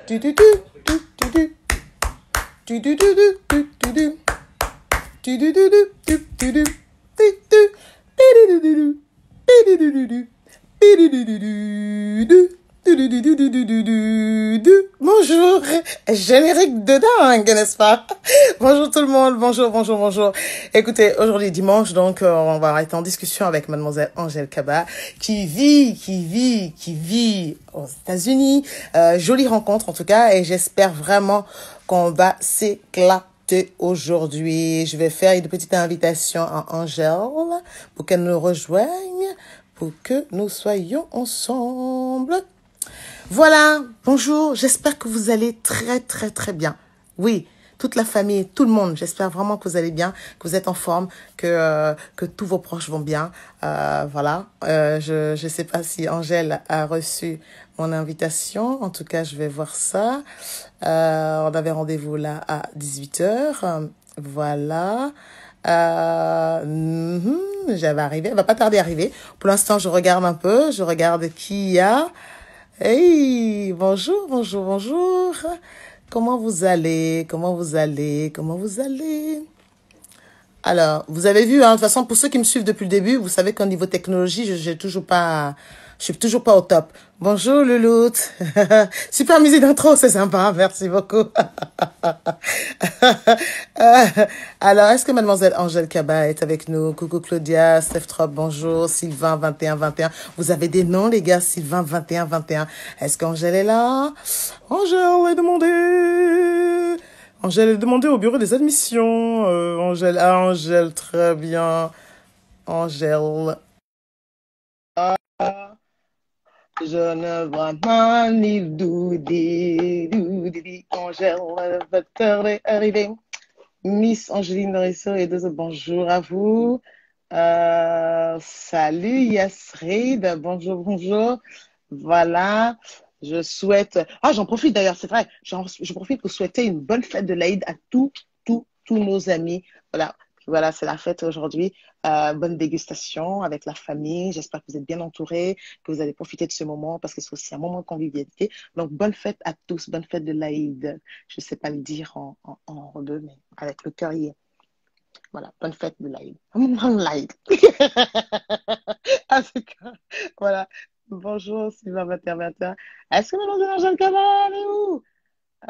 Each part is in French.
Bonjour, générique de dingue, n'est-ce pas? Bonjour tout le monde, bonjour, bonjour, bonjour. Écoutez, aujourd'hui dimanche, donc on va être en discussion avec mademoiselle Angèle Kaba, qui vit aux États-Unis. Jolie rencontre en tout cas, et j'espère vraiment qu'on va s'éclater aujourd'hui. Je vais faire une petite invitation à Angèle pour qu'elle nous rejoigne, pour que nous soyons ensemble. Voilà, bonjour, j'espère que vous allez très très très bien. Oui, toute la famille, tout le monde, j'espère vraiment que vous allez bien, que vous êtes en forme, que tous vos proches vont bien. Voilà, je sais pas si Angèle a reçu mon invitation, en tout cas je vais voir ça. On avait rendez-vous là à 18h, voilà. J'avais arrivé, elle va pas tarder à arriver. Pour l'instant, je regarde un peu, je regarde qui y a. Hey, bonjour, bonjour, bonjour. Comment vous allez? Comment vous allez? Comment vous allez? Alors, vous avez vu, hein, de toute façon, pour ceux qui me suivent depuis le début, vous savez qu'au niveau technologie, je suis toujours pas au top. Bonjour, Louloute. Super musique d'intro, c'est sympa, merci beaucoup. Euh, Alors, est-ce que mademoiselle Angèle Kaba est avec nous? Coucou Claudia, Steph Trop, bonjour, Sylvain 2121. Vous avez des noms, les gars, Sylvain 2121. Est-ce qu'Angèle est là? Angèle est demandée. Angèle est demandée au bureau des admissions. Angèle, très bien. Angèle. Je ne vois pas ni doudi, Angèle va tarder arriver. Miss Angéline Norisseau et deux autres, bonjour à vous. Salut Yasrid, bonjour, bonjour. Voilà, je souhaite... Ah, j'en profite d'ailleurs, c'est vrai, je profite pour souhaiter une bonne fête de l'Aïd à tous nos amis. Voilà, c'est la fête aujourd'hui. Bonne dégustation avec la famille. J'espère que vous êtes bien entourés, que vous allez profiter de ce moment parce que c'est aussi un moment de convivialité. Donc, bonne fête à tous, bonne fête de l'Aïd. Je ne sais pas le dire en rebeu, mais avec le cœur y est. Voilà, bonne fête de l'Aïd. L'Aïd. Ah, voilà. Bonjour, Sylvain 2121. Est-ce que mademoiselle Angèle Caban est où?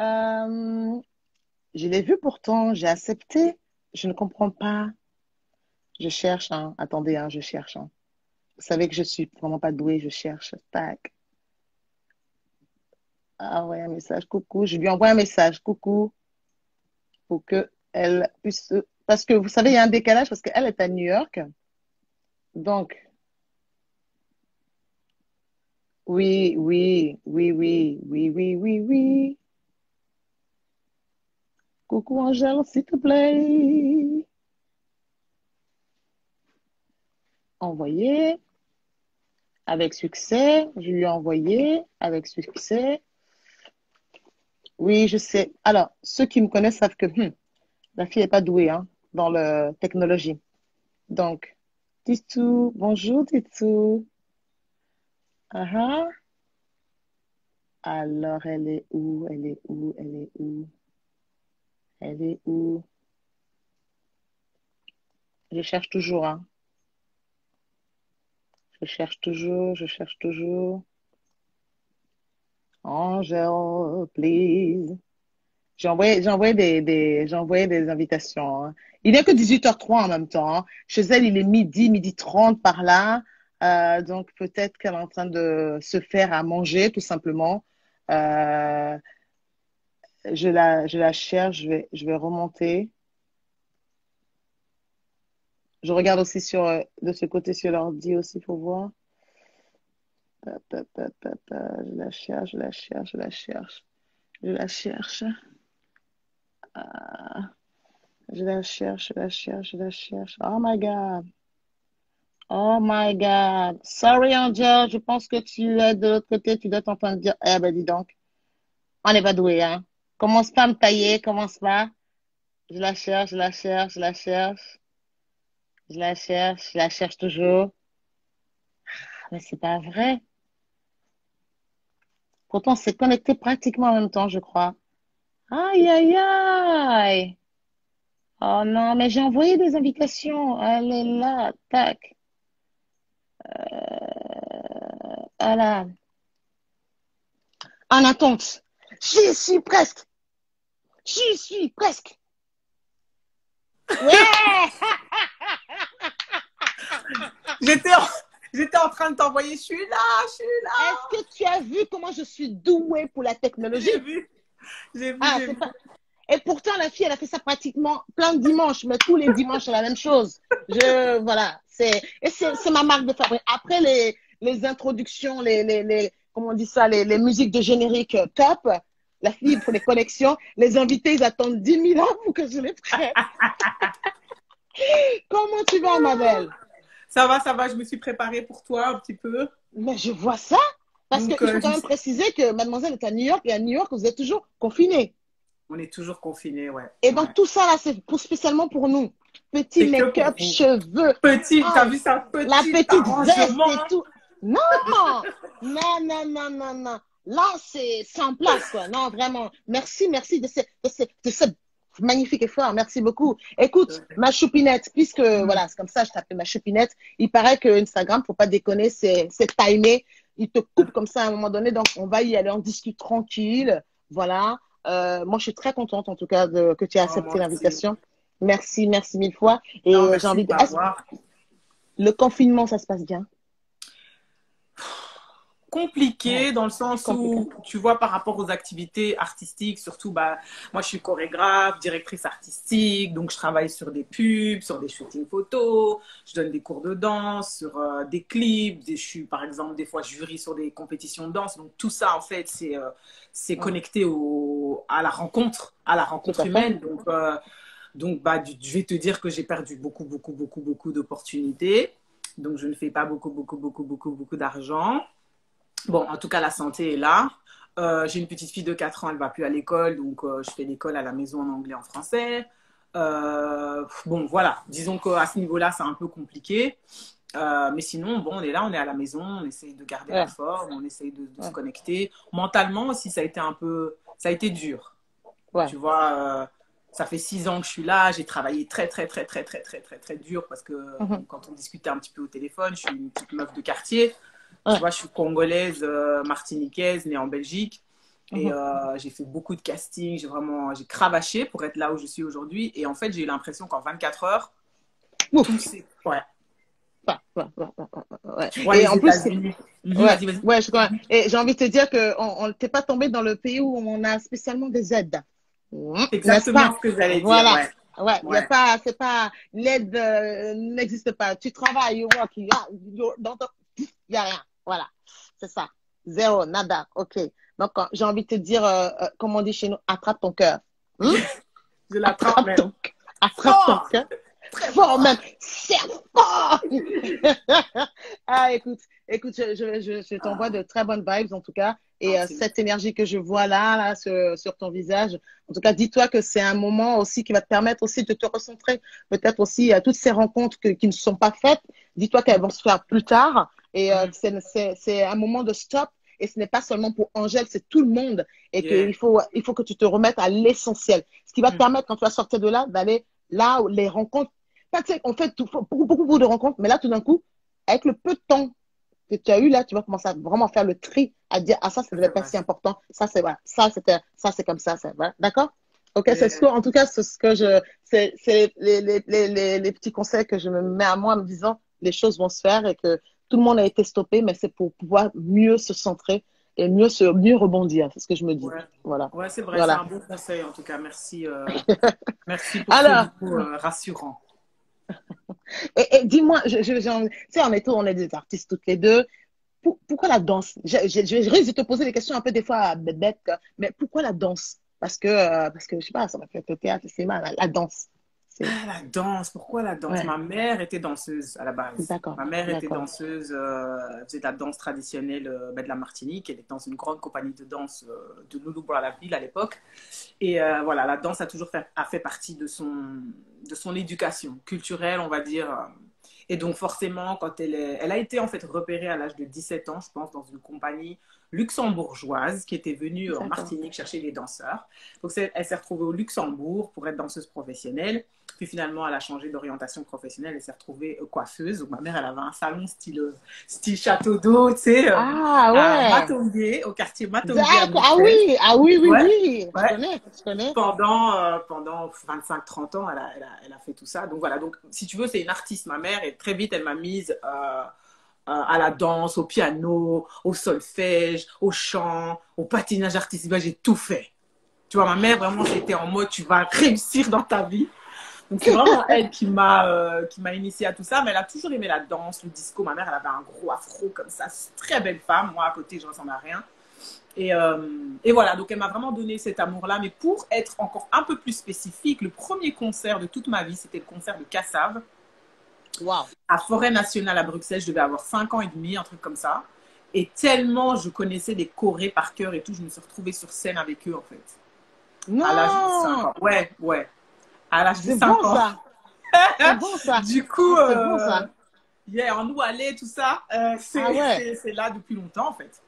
Euh, je l'ai vu pourtant, j'ai accepté. Je ne comprends pas. Je cherche, hein. Attendez, hein, je cherche, hein. Vous savez que je suis vraiment pas douée, je cherche. Tac. Ah ouais, un message, coucou. Je lui envoie un message, coucou, pour que elle puisse. Parce que vous savez, il y a un décalage parce qu'elle est à New York. Donc, oui, oui, oui, oui, oui, oui, oui, oui. Coucou Angèle, s'il te plaît. Envoyer avec succès. Je lui ai envoyé avec succès. Oui, je sais. Alors, ceux qui me connaissent savent que la fille n'est pas douée hein, dans la technologie. Donc, Titsou, bonjour Titsou. Ah ah. Alors, elle est où? Elle est où? Elle est où? Elle est où? Je cherche toujours, hein. Je cherche toujours, je cherche toujours. Angèle, please. J'ai envoyé des invitations, hein. Il n'est que 18h03 en même temps, hein. Chez elle, il est midi 30 par là. Donc peut-être qu'elle est en train de se faire à manger, tout simplement. Euh, je la cherche, je vais remonter. Je regarde aussi de ce côté sur l'ordi aussi, il faut voir. Ta, ta, ta, ta, ta. Je la cherche, je la cherche, je la cherche. Je la cherche. Ah, je la cherche, je la cherche, je la cherche. Oh my God. Oh my God. Sorry, Angel. Je pense que tu es de l'autre côté. Tu dois t'entendre dire, eh ben, dis donc, on n'est pas doué, hein. Commence pas à me tailler, commence pas. Je la cherche, je la cherche, je la cherche. Je la cherche toujours. Mais c'est pas vrai. Pourtant, on s'est connecté pratiquement en même temps, je crois. Aïe, aïe, aïe. Oh non, mais j'ai envoyé des invitations. Elle est là, tac. Voilà. En attente. J'y suis presque. J'y suis presque. Ouais! J'étais en, j'étais en train de t'envoyer, je suis là, je suis là. Est-ce que tu as vu comment je suis douée pour la J'ai technologie? vu, j'ai vu, Ah, j'ai c'est vu. pas. Et pourtant, la fille, elle a fait ça pratiquement plein de dimanches, mais tous les dimanches, c'est la même chose. Voilà, c'est ma marque de fabrique. Après les introductions, comment on dit ça, les musiques de générique top, la fille pour les collections, les invités, ils attendent 10 000 ans pour que je les prenne. Comment tu vas, ma belle? Ça va, je me suis préparée pour toi un petit peu. Mais je vois ça. Parce Donc, qu'il faut quand même préciser que mademoiselle est à New York et à New York, vous êtes toujours confinés. on est toujours confinés, ouais, Et ouais. donc, tout ça, là, c'est spécialement pour nous. Petit C'est que pour make-up, vous. cheveux. Petit, Ah, t'as vu ça, la petit petite veste arrangement. et tout. Non, non, non, non, non, non. Là, c'est en place, quoi. Non, vraiment. Merci, merci de ce magnifique effort. Merci beaucoup. Écoute, ma choupinette, puisque, Mhm. voilà, c'est comme ça, je t'appelle ma choupinette. Il paraît que Instagram, faut pas déconner, c'est timé. Il te coupe comme ça à un moment donné. Donc, on va y aller, on discute tranquille. Voilà. Moi, je suis très contente, en tout cas, que tu aies Oh, accepté moi aussi. l'invitation. Merci, merci mille fois. Non, Et j'ai merci envie de de... m'avoir. Le confinement, ça se passe bien? Ouais, Compliqué dans le sens compliqué. où, tu vois, par rapport aux activités artistiques, surtout, bah, moi, je suis chorégraphe, directrice artistique, donc je travaille sur des pubs, sur des shootings photos, je donne des cours de danse, sur des clips, je suis, par exemple, des fois, jury sur des compétitions de danse, donc tout ça, en fait, c'est Ouais, connecté à la tout rencontre à fait. humaine, donc bah, je vais te dire que j'ai perdu beaucoup, beaucoup, beaucoup, beaucoup d'opportunités, donc je ne fais pas beaucoup, beaucoup, beaucoup, beaucoup, beaucoup d'argent. Bon, en tout cas, la santé est là. J'ai une petite fille de 4 ans, elle va plus à l'école, donc je fais l'école à la maison en anglais, en français. Bon, voilà, disons qu'à ce niveau-là, c'est un peu compliqué. Mais sinon, bon, on est là, on est à la maison, on essaye de garder la Ouais, forme, on essaye de se ouais, connecter. Mentalement aussi, ça a été un peu, ça a été dur. ouais. Tu vois, ça fait 6 ans que je suis là, j'ai travaillé très, très, très, très, très, très, très, très dur parce que bon, Mhm. quand on discutait un petit peu au téléphone, je suis une petite meuf de quartier. Tu Ouais, vois, je suis congolaise, martiniquaise, née en Belgique. Et mhm. j'ai fait beaucoup de casting, j'ai cravaché pour être là où je suis aujourd'hui. Et en fait, j'ai eu l'impression qu'en 24 heures, tout Ouf. s'est... Ouais. Ouais, ouais, ouais, ouais, ouais, ouais. Tu vois, Et les en plus, États-Unis. Mhm, ouais, vas-y, vas-y. ouais, je crois. Et j'ai envie de te dire que on t'es pas tombé dans le pays où on a spécialement des aides. C'est N'est-ce pas? exactement ce que j'allais dire, Voilà. ouais. Ouais, il y a Ouais. pas, c'est pas, l'aide n'existe pas. Tu travailles, you work, il y a rien. Voilà. C'est ça. Zéro, nada. OK. Donc, j'ai envie de te dire, comme on dit chez nous, attrape ton cœur. Hmm? Je l'attrape Attrape ton, même. attrape ton Fort! cœur. Très Fort fort! même. Serre fort. Ah, écoute, je t'envoie de Ah, très bonnes vibes en tout cas. Et gentil. cette énergie que je vois là sur ton visage, en tout cas, dis-toi que c'est un moment aussi qui va te permettre aussi de te recentrer. Peut-être aussi toutes ces rencontres qui ne sont pas faites, dis-toi qu'elles vont se faire plus tard. Et Mhm. c'est un moment de stop. Et ce n'est pas seulement pour Angèle, c'est tout le monde. Et Yeah. il faut que tu te remettes à l'essentiel. Ce qui va te Mhm. permettre, quand tu vas sortir de là, d'aller là où les rencontres. Enfin, tu sais, on fait beaucoup, beaucoup, beaucoup de rencontres, mais là, tout d'un coup, avec le peu de temps que tu as eu là, tu vas commencer à vraiment faire le tri, à dire, ah, ça, ça Ça, devait c'est pas vrai. si important. Ça, c'est voilà. Ça, c'est comme ça. Voilà. D'accord? Ok, c'est ce que, Yeah. en tout cas, c'est ce que c'est les petits conseils que je me mets à moi en me disant, les choses vont se faire et que tout le monde a été stoppé, mais c'est pour pouvoir mieux se centrer et mieux rebondir. C'est ce que je me dis. Ouais. Voilà. Ouais, c'est vrai, c'est Voilà. un bon conseil en tout cas. Merci, merci pour ce Alors, mot rassurant. et dis-moi, tu sais, on est des artistes toutes les deux. Pourquoi la danse? Je risque de te poser des questions un peu des fois bêtes, quoi. Mais pourquoi la danse? Parce que je sais pas, ça m'a fait le théâtre, c'est mal, la danse. C'est, Ah, la danse, pourquoi la danse? ouais, Ma mère était danseuse à la base. d'accord, Ma mère était d'accord. danseuse, elle faisait de la danse traditionnelle de la Martinique. Elle était dans une grande compagnie de danse de Loulou-Bois-la-Ville à l'époque. Et voilà, la danse a toujours a fait partie de son éducation culturelle, on va dire. Et donc, forcément, elle a été en fait repérée à l'âge de 17 ans, je pense, dans une compagnie luxembourgeoise qui était venue en D'accord. Martinique chercher des danseurs. Donc, elle s'est retrouvée au Luxembourg pour être danseuse professionnelle. Puis finalement, elle a changé d'orientation professionnelle et s'est retrouvée coiffeuse. Donc, ma mère, elle avait un salon style château d'eau, tu sais, Ah à ouais. Matongué, au quartier Matongué à D'accord. Bruxelles. Ah oui, oui, Ouais, oui. ouais. Je connais. Pendant 25-30 ans, elle a fait tout ça. Donc voilà, donc si tu veux, c'est une artiste, ma mère, et très vite, elle m'a mise à la danse, au piano, au solfège, au chant, au patinage artistique. Ben, j'ai tout fait. Tu vois, ma mère, vraiment, c'était en mode, tu vas réussir dans ta vie. Donc c'est vraiment elle qui m'a initiée à tout ça, mais elle a toujours aimé la danse, le disco. Ma mère, elle avait un gros afro comme ça, c'est une très belle femme. Moi, à côté, je ne ressemble à rien. Et, euh, et voilà, donc elle m'a vraiment donné cet amour-là. Mais pour être encore un peu plus spécifique, le premier concert de toute ma vie, c'était le concert de Kassav Wow. à Forêt Nationale à Bruxelles. Je devais avoir 5 ans et demi, un truc comme ça. Et tellement je connaissais des chorés par cœur et tout, je me suis retrouvée sur scène avec eux en fait. À l'âge de 5 Non, ans. Ouais, ouais. À l'âge de c'est 5 bon ans. ça. C'est bon ça. Du coup, C'est bon ça. yeah, en nous aller, tout ça, Ah ouais. c'est là depuis longtemps en fait.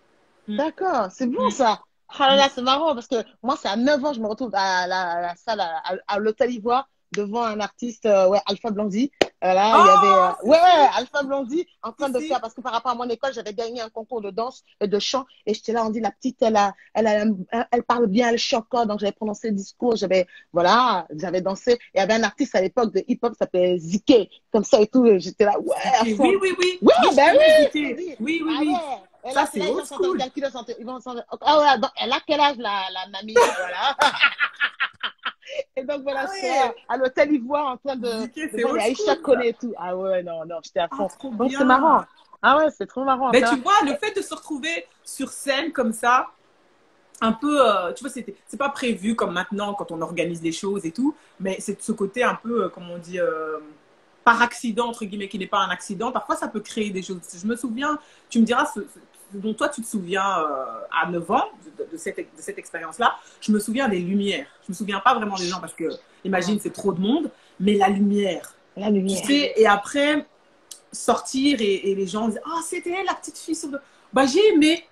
Mm, D'accord, c'est bon mm, ça. Ah là mm. là, c'est marrant parce que moi, c'est à 9 ans, je me retrouve à la salle, à l'Hôtel Ivoire, devant un artiste, ouais, Alpha Blondy. Là, il y avait, Oh, ouais, si, Alpha Blondy en si, train de faire, si. parce que par rapport à mon école, j'avais gagné un concours de danse et de chant. Et j'étais là, on dit, la petite, elle parle bien, elle chante. Donc, j'avais prononcé le discours, voilà, j'avais dansé. Il y avait un artiste à l'époque de hip-hop qui s'appelait Ziké, comme ça et tout. Et j'étais là, ouais, à Ziké. fond. Oui, oui, oui. Ouais, Oui, je ben connais oui, je te Ziké. dis. Oui, oui, Ah oui. ouais. Et Ça, là, c'est ils old sont en train de school. calculer, ils vont ah ouais, donc, elle a quel âge, la mamie, là, voilà. Et donc, voilà, Ah j'étais là, ouais. à l'hôtel Ivoire, en train Ziké, de c'est voir, il y old a Aïcha school, ça. Koné et tout. Ah ouais, non, non, j'étais à Ah, fond. trop Donc, c'est marrant. bien. Ah ouais, c'est trop marrant, Ben, tu ça. vois, le fait de se retrouver sur scène comme ça, un peu, tu vois, c'est pas prévu comme maintenant quand on organise les choses et tout, mais c'est ce côté un peu, comment on dit, par accident, entre guillemets, qui n'est pas un accident. Parfois, ça peut créer des choses. Je me souviens, tu me diras ce dont toi, tu te souviens à 9 ans de cette expérience-là. Je me souviens des lumières. Je me souviens pas vraiment des gens parce que, Ah, imagine, c'est trop de monde, mais la lumière. la Tu lumière. sais, et après, sortir et les gens disent ah, c'était elle, la petite fille sur le. Bah, j'ai aimé.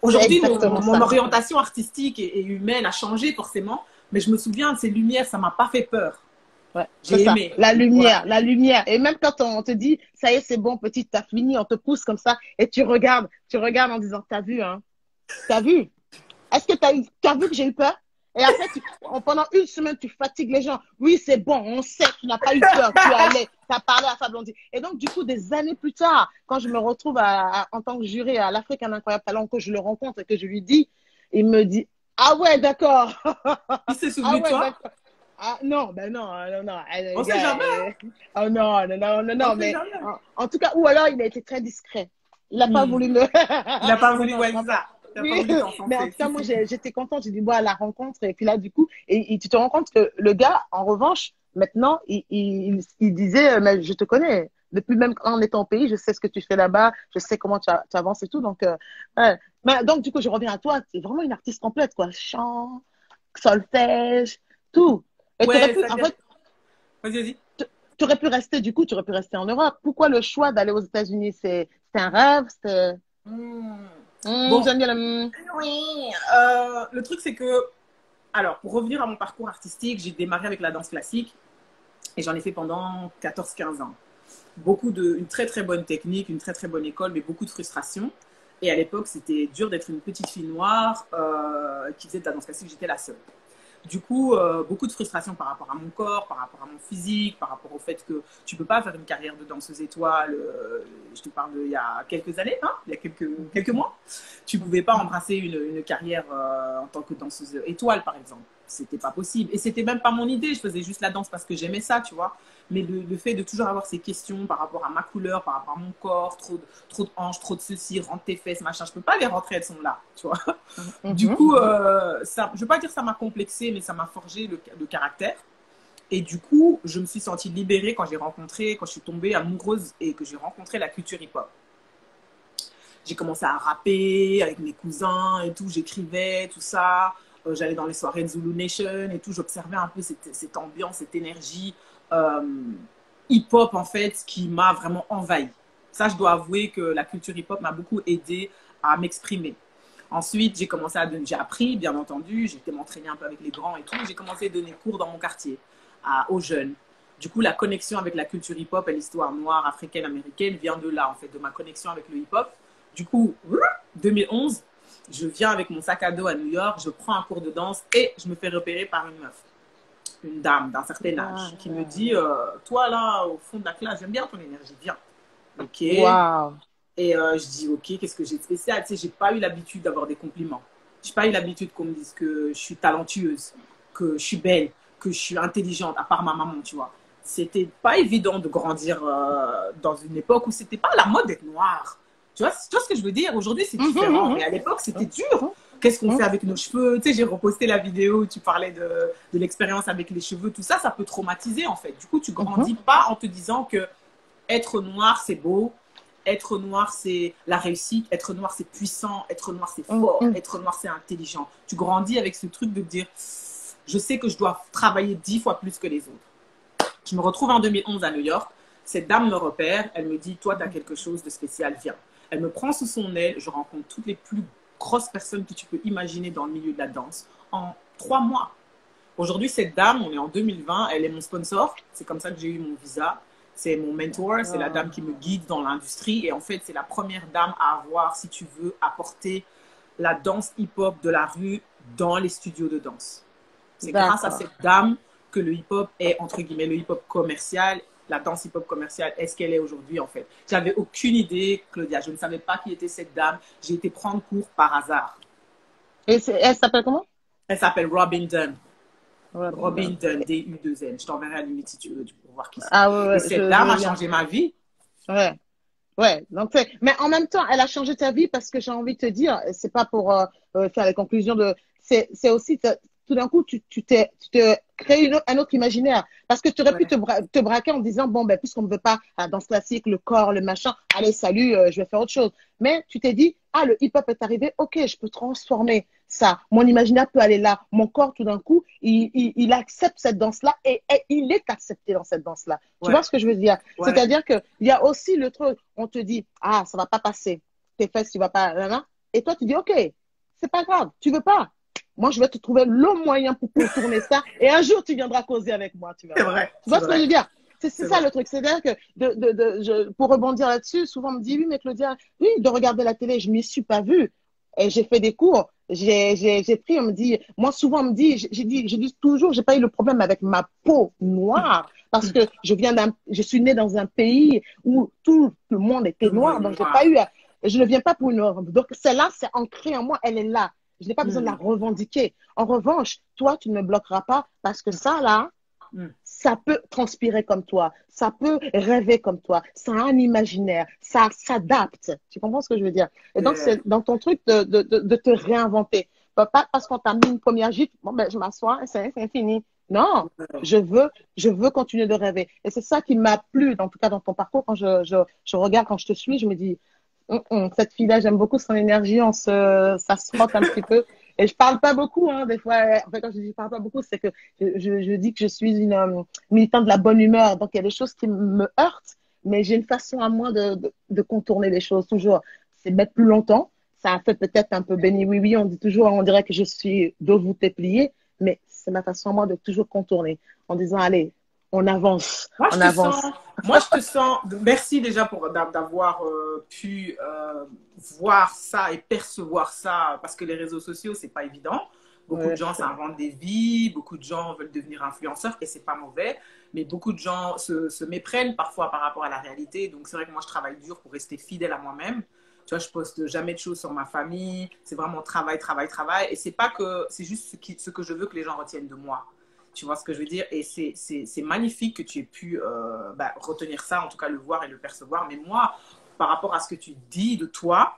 C'est Aujourd'hui, exactement mon ça. orientation artistique et humaine a changé forcément, mais je me souviens de ces lumières, ça m'a pas fait peur. Ouais, c'est J'ai ça. aimé. La Voilà. lumière, la lumière. Et même quand on te dit, ça y est, c'est bon, petite, t'as fini, on te pousse comme ça, et tu regardes en disant, t'as vu, hein? T'as vu? Est-ce que t'as vu que j'ai eu peur? Et après, pendant une semaine, tu fatigues les gens. Oui, c'est bon, on sait, tu n'as pas eu peur, tu allais, tu as parlé à Fablandi. Et donc, du coup, des années plus tard, quand je me retrouve en tant que juré à l'Afrique un incroyable talent, que je le rencontre et que je lui dis, il me dit, ah ouais, d'accord. Il s'est Ah souvenu de ouais, toi. d'accord. Ah non, ben non, non, non, On le sait gars, jamais, hein. oh non, non, non, non, On non, sait mais jamais. en tout cas, ou alors il a été très discret. Il n'a pas Hmm. voulu me. Il n'a pas Non, voulu, non, je ouais, crois c'est pas. ça. Il n'a pas Oui, voulu mais en t'enfoncer. tout cas, Si, moi, si. j'étais contente. J'ai dit, bon, à la rencontre. Et puis là, du coup, et tu te rends compte que le gars, en revanche, maintenant, il disait, mais je te connais. Depuis même en étant au pays, je sais ce que tu fais là-bas, je sais comment tu avances et tout. Donc, ouais. Donc, du coup, je reviens à toi. Tu es vraiment une artiste complète, quoi. Chant, solfège, tout. Et tu aurais Ouais, pu, ça en vient. fait, Vas-y, vas-y. tu aurais pu rester, du coup, tu aurais pu rester en Europe. Pourquoi le choix d'aller aux États-Unis? C'est un rêve? C'est. Hmm. Bon, J'aime bien le. oui. Le truc, c'est que, alors, pour revenir à mon parcours artistique, j'ai démarré avec la danse classique et j'en ai fait pendant 14-15 ans. Une très très bonne technique, une très très bonne école, mais beaucoup de frustration. Et à l'époque, c'était dur d'être une petite fille noire qui faisait de la danse classique. J'étais la seule. Du coup, beaucoup de frustration par rapport à mon corps, par rapport à mon physique, par rapport au fait que tu ne peux pas faire une carrière de danseuse étoile. Je te parle d'il y a quelques années, hein, il y a quelques mois. Tu ne pouvais pas embrasser une carrière en tant que danseuse étoile, par exemple. C'était pas possible. Et c'était même pas mon idée. Je faisais juste la danse parce que j'aimais ça, tu vois. Mais le fait de toujours avoir ces questions par rapport à ma couleur, par rapport à mon corps, trop de hanches, trop de ceci, rentre tes fesses, machin, je peux pas les rentrer, elles sont là, tu vois. Du Mhm. coup, ça, je ne veux pas dire que ça m'a complexé, mais ça m'a forgé le caractère. Et du coup, je me suis sentie libérée quand je suis tombée amoureuse et que j'ai rencontré la culture hip-hop. J'ai commencé à rapper avec mes cousins et tout, j'écrivais, tout ça. J'allais dans les soirées de Zulu Nation et tout, j'observais un peu cette ambiance, cette énergie. Euh, hip-hop, en fait, qui m'a vraiment envahi. Ça, je dois avouer que la culture hip-hop m'a beaucoup aidé à m'exprimer. Ensuite, j'ai appris, bien entendu, j'ai été m'entraîner un peu avec les grands et tout. J'ai commencé à donner cours dans mon quartier aux jeunes. Du coup, la connexion avec la culture hip-hop et l'histoire noire, africaine, américaine vient de là, en fait, de ma connexion avec le hip-hop. Du coup, 2011, je viens avec mon sac à dos à New York, je prends un cours de danse et je me fais repérer par une meuf, une dame d'un certain âge, qui me dit toi là, au fond de la classe, j'aime bien ton énergie, viens. Ok. Wow. Et je dis ok, qu'est-ce que j'ai de spécial? Tu sais, j'ai pas eu l'habitude d'avoir des compliments. J'ai pas eu l'habitude qu'on me dise que je suis talentueuse, que je suis belle, que je suis intelligente, à part ma maman, tu vois. C'était pas évident de grandir dans une époque où c'était pas la mode d'être noire. Tu vois ce que je veux dire? Aujourd'hui, c'est différent, mais à l'époque, c'était dur. Qu'est-ce qu'on fait avec nos cheveux? Tu sais, j'ai reposté la vidéo où tu parlais de l'expérience avec les cheveux. Tout ça, ça peut traumatiser, en fait. Du coup, tu grandis pas en te disant que être noir, c'est beau. Être noir, c'est la réussite. Être noir, c'est puissant. Être noir, c'est fort. Être noir, c'est intelligent. Tu grandis avec ce truc de dire, je sais que je dois travailler 10 fois plus que les autres. Je me retrouve en 2011 à New York. Cette dame me repère. Elle me dit, toi, tu as quelque chose de spécial, viens. Elle me prend sous son aile. Je rencontre toutes les plus grosses personnes que tu peux imaginer dans le milieu de la danse en 3 mois. Aujourd'hui, cette dame, on est en 2020, elle est mon sponsor. C'est comme ça que j'ai eu mon visa. C'est mon mentor, c'est la dame qui me guide dans l'industrie. Et en fait, c'est la première dame à avoir, si tu veux, apporter la danse hip-hop de la rue dans les studios de danse. C'est grâce à cette dame que le hip-hop est, entre guillemets, le hip-hop commercial, la danse hip-hop commerciale est ce qu'elle est aujourd'hui, en fait. J'avais aucune idée, Claudia. Je ne savais pas qui était cette dame. J'ai été prendre cours par hasard. Et elle s'appelle comment? Elle s'appelle Robin Dunn. Robin Dunn, D-U-2-N. Je t'enverrai à la limite si tu veux pour voir qui c'est. Ah ouais, et cette dame a changé ma vie. Ouais. Ouais, donc mais en même temps, elle a changé ta vie parce que j'ai envie de te dire, c'est pas pour faire les conclusions de, c'est aussi tout d'un coup tu te crées un autre imaginaire parce que tu aurais pu te braquer en disant bon ben puisqu'on ne veut pas la danse classique, le corps, le machin, allez salut, je vais faire autre chose. Mais tu t'es dit ah le hip-hop est arrivé, ok je peux transformer ça, mon imaginaire peut aller là, mon corps tout d'un coup il accepte cette danse-là et il est accepté dans cette danse-là. Tu vois ce que je veux dire? C'est-à-dire que il y a aussi le truc, on te dit ah ça va pas passer, tes fesses tu vas pas là, et toi tu dis ok c'est pas grave, tu veux pas. Moi, je vais te trouver le moyen pour contourner ça. Et un jour, tu viendras causer avec moi. Tu C'est vrai. Tu vois ce que je veux dire? C'est ça le truc. C'est-à-dire que pour rebondir là-dessus, souvent on me dit oui, mais Claudia, oui, de regarder la télé, je m'y suis pas vue. Et j'ai fait des cours, j'ai pris, on me dit, moi souvent on me dit, je dis toujours, j'ai pas eu le problème avec ma peau noire parce que je suis née dans un pays où tout le monde était noir, donc j'ai pas eu, je ne viens pas pour une, donc celle-là, c'est ancré en moi, elle est là. Je n'ai pas besoin de la revendiquer. En revanche, toi, tu ne me bloqueras pas parce que ça, là, ça peut transpirer comme toi, ça peut rêver comme toi, ça a un imaginaire, ça s'adapte. Tu comprends ce que je veux dire? Et donc, c'est dans ton truc de te réinventer. Pas parce qu'on t'a mis une première gifle, bon, ben, je m'assois, c'est fini. Non, je veux continuer de rêver. Et c'est ça qui m'a plu, en tout cas dans ton parcours, quand je regarde, quand je te suis, je me dis, cette fille-là, j'aime beaucoup son énergie, ça se frotte un petit peu. Et je parle pas beaucoup, hein, des fois. En fait, quand je dis je parle pas beaucoup, c'est que je dis que je suis une militante de la bonne humeur. Donc, il y a des choses qui me heurtent, mais j'ai une façon à moi de contourner les choses toujours. C'est mettre plus longtemps. Ça a fait peut-être un peu béni oui, on dit toujours, on dirait que je suis dos voûté plié, mais c'est ma façon à moi de toujours contourner en disant, allez, on avance, on avance. Moi, je te sens. Merci déjà d'avoir pu voir ça et percevoir ça, parce que les réseaux sociaux, c'est pas évident. Beaucoup de gens s'inventent des vies, beaucoup de gens veulent devenir influenceurs et c'est pas mauvais, mais beaucoup de gens se méprennent parfois par rapport à la réalité. Donc, c'est vrai que moi, je travaille dur pour rester fidèle à moi-même. Tu vois, je poste jamais de choses sur ma famille. C'est vraiment travail, travail, travail. Et c'est pas que, c'est juste ce que je veux que les gens retiennent de moi. Tu vois ce que je veux dire? Et c'est magnifique que tu aies pu retenir ça, en tout cas le voir et le percevoir. Mais moi, par rapport à ce que tu dis de toi,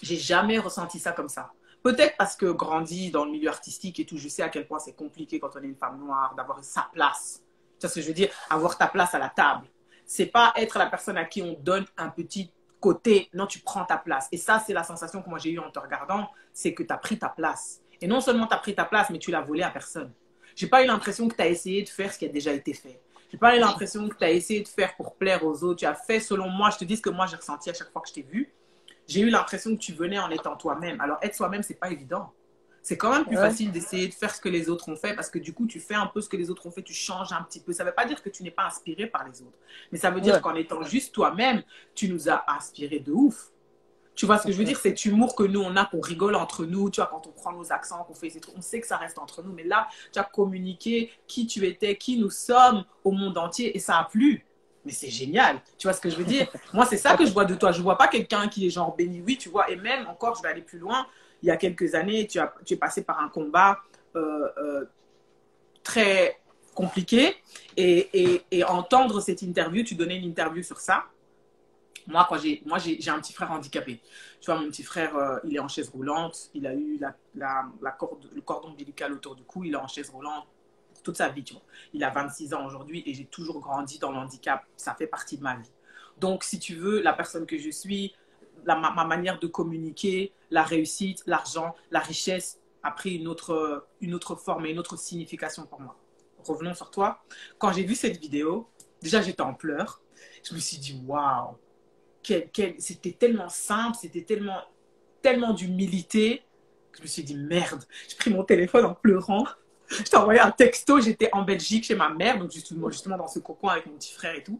j'ai jamais ressenti ça comme ça. Peut-être parce que grandi dans le milieu artistique et tout, je sais à quel point c'est compliqué quand on est une femme noire d'avoir sa place. Tu vois ce que je veux dire? Avoir ta place à la table. C'est pas être la personne à qui on donne un petit côté. Non, tu prends ta place. Et ça, c'est la sensation que moi j'ai eue en te regardant, c'est que tu as pris ta place. Et non seulement tu as pris ta place, mais tu l'as volée à personne. J'ai pas eu l'impression que tu as essayé de faire ce qui a déjà été fait. J'ai pas eu l'impression que tu as essayé de faire pour plaire aux autres. Tu as fait selon moi, je te dis ce que moi j'ai ressenti à chaque fois que je t'ai vu. J'ai eu l'impression que tu venais en étant toi-même. Alors, être soi-même, c'est pas évident. C'est quand même plus Ouais, facile d'essayer de faire ce que les autres ont fait parce que du coup, tu fais un peu ce que les autres ont fait, tu changes un petit peu. Ça ne veut pas dire que tu n'es pas inspiré par les autres, mais ça veut dire ouais, qu'en étant juste toi-même, tu nous as inspiré de ouf. Tu vois ce que je veux ok. dire? Cet humour que nous, on a, qu'on rigole entre nous, tu vois, quand on prend nos accents, qu'on fait ces trucs, on sait que ça reste entre nous. Mais là, tu as communiqué qui tu étais, qui nous sommes au monde entier et ça a plu. Mais c'est génial. Tu vois ce que je veux dire? Moi, c'est ça que je Ok. vois de toi. Je ne vois pas quelqu'un qui est genre béni, oui, tu vois. Et même encore, je vais aller plus loin. Il y a quelques années, tu es passé par un combat très compliqué. Et entendre cette interview, tu donnais une interview sur ça. Moi, j'ai un petit frère handicapé. Tu vois, mon petit frère, il est en chaise roulante. Il a eu le cordon ombilical autour du cou. Il est en chaise roulante toute sa vie, tu vois. Il a 26 ans aujourd'hui et j'ai toujours grandi dans le handicap. Ça fait partie de ma vie. Donc, si tu veux, la personne que je suis, ma manière de communiquer, la réussite, l'argent, la richesse a pris une autre forme et une autre signification pour moi. Revenons sur toi. Quand j'ai vu cette vidéo, déjà, j'étais en pleurs. Je me suis dit, waouh, c'était tellement simple, c'était tellement d'humilité que je me suis dit merde. J'ai pris mon téléphone en pleurant. Je t'ai envoyé un texto, j'étais en Belgique chez ma mère, donc justement dans ce cocon avec mon petit frère et tout.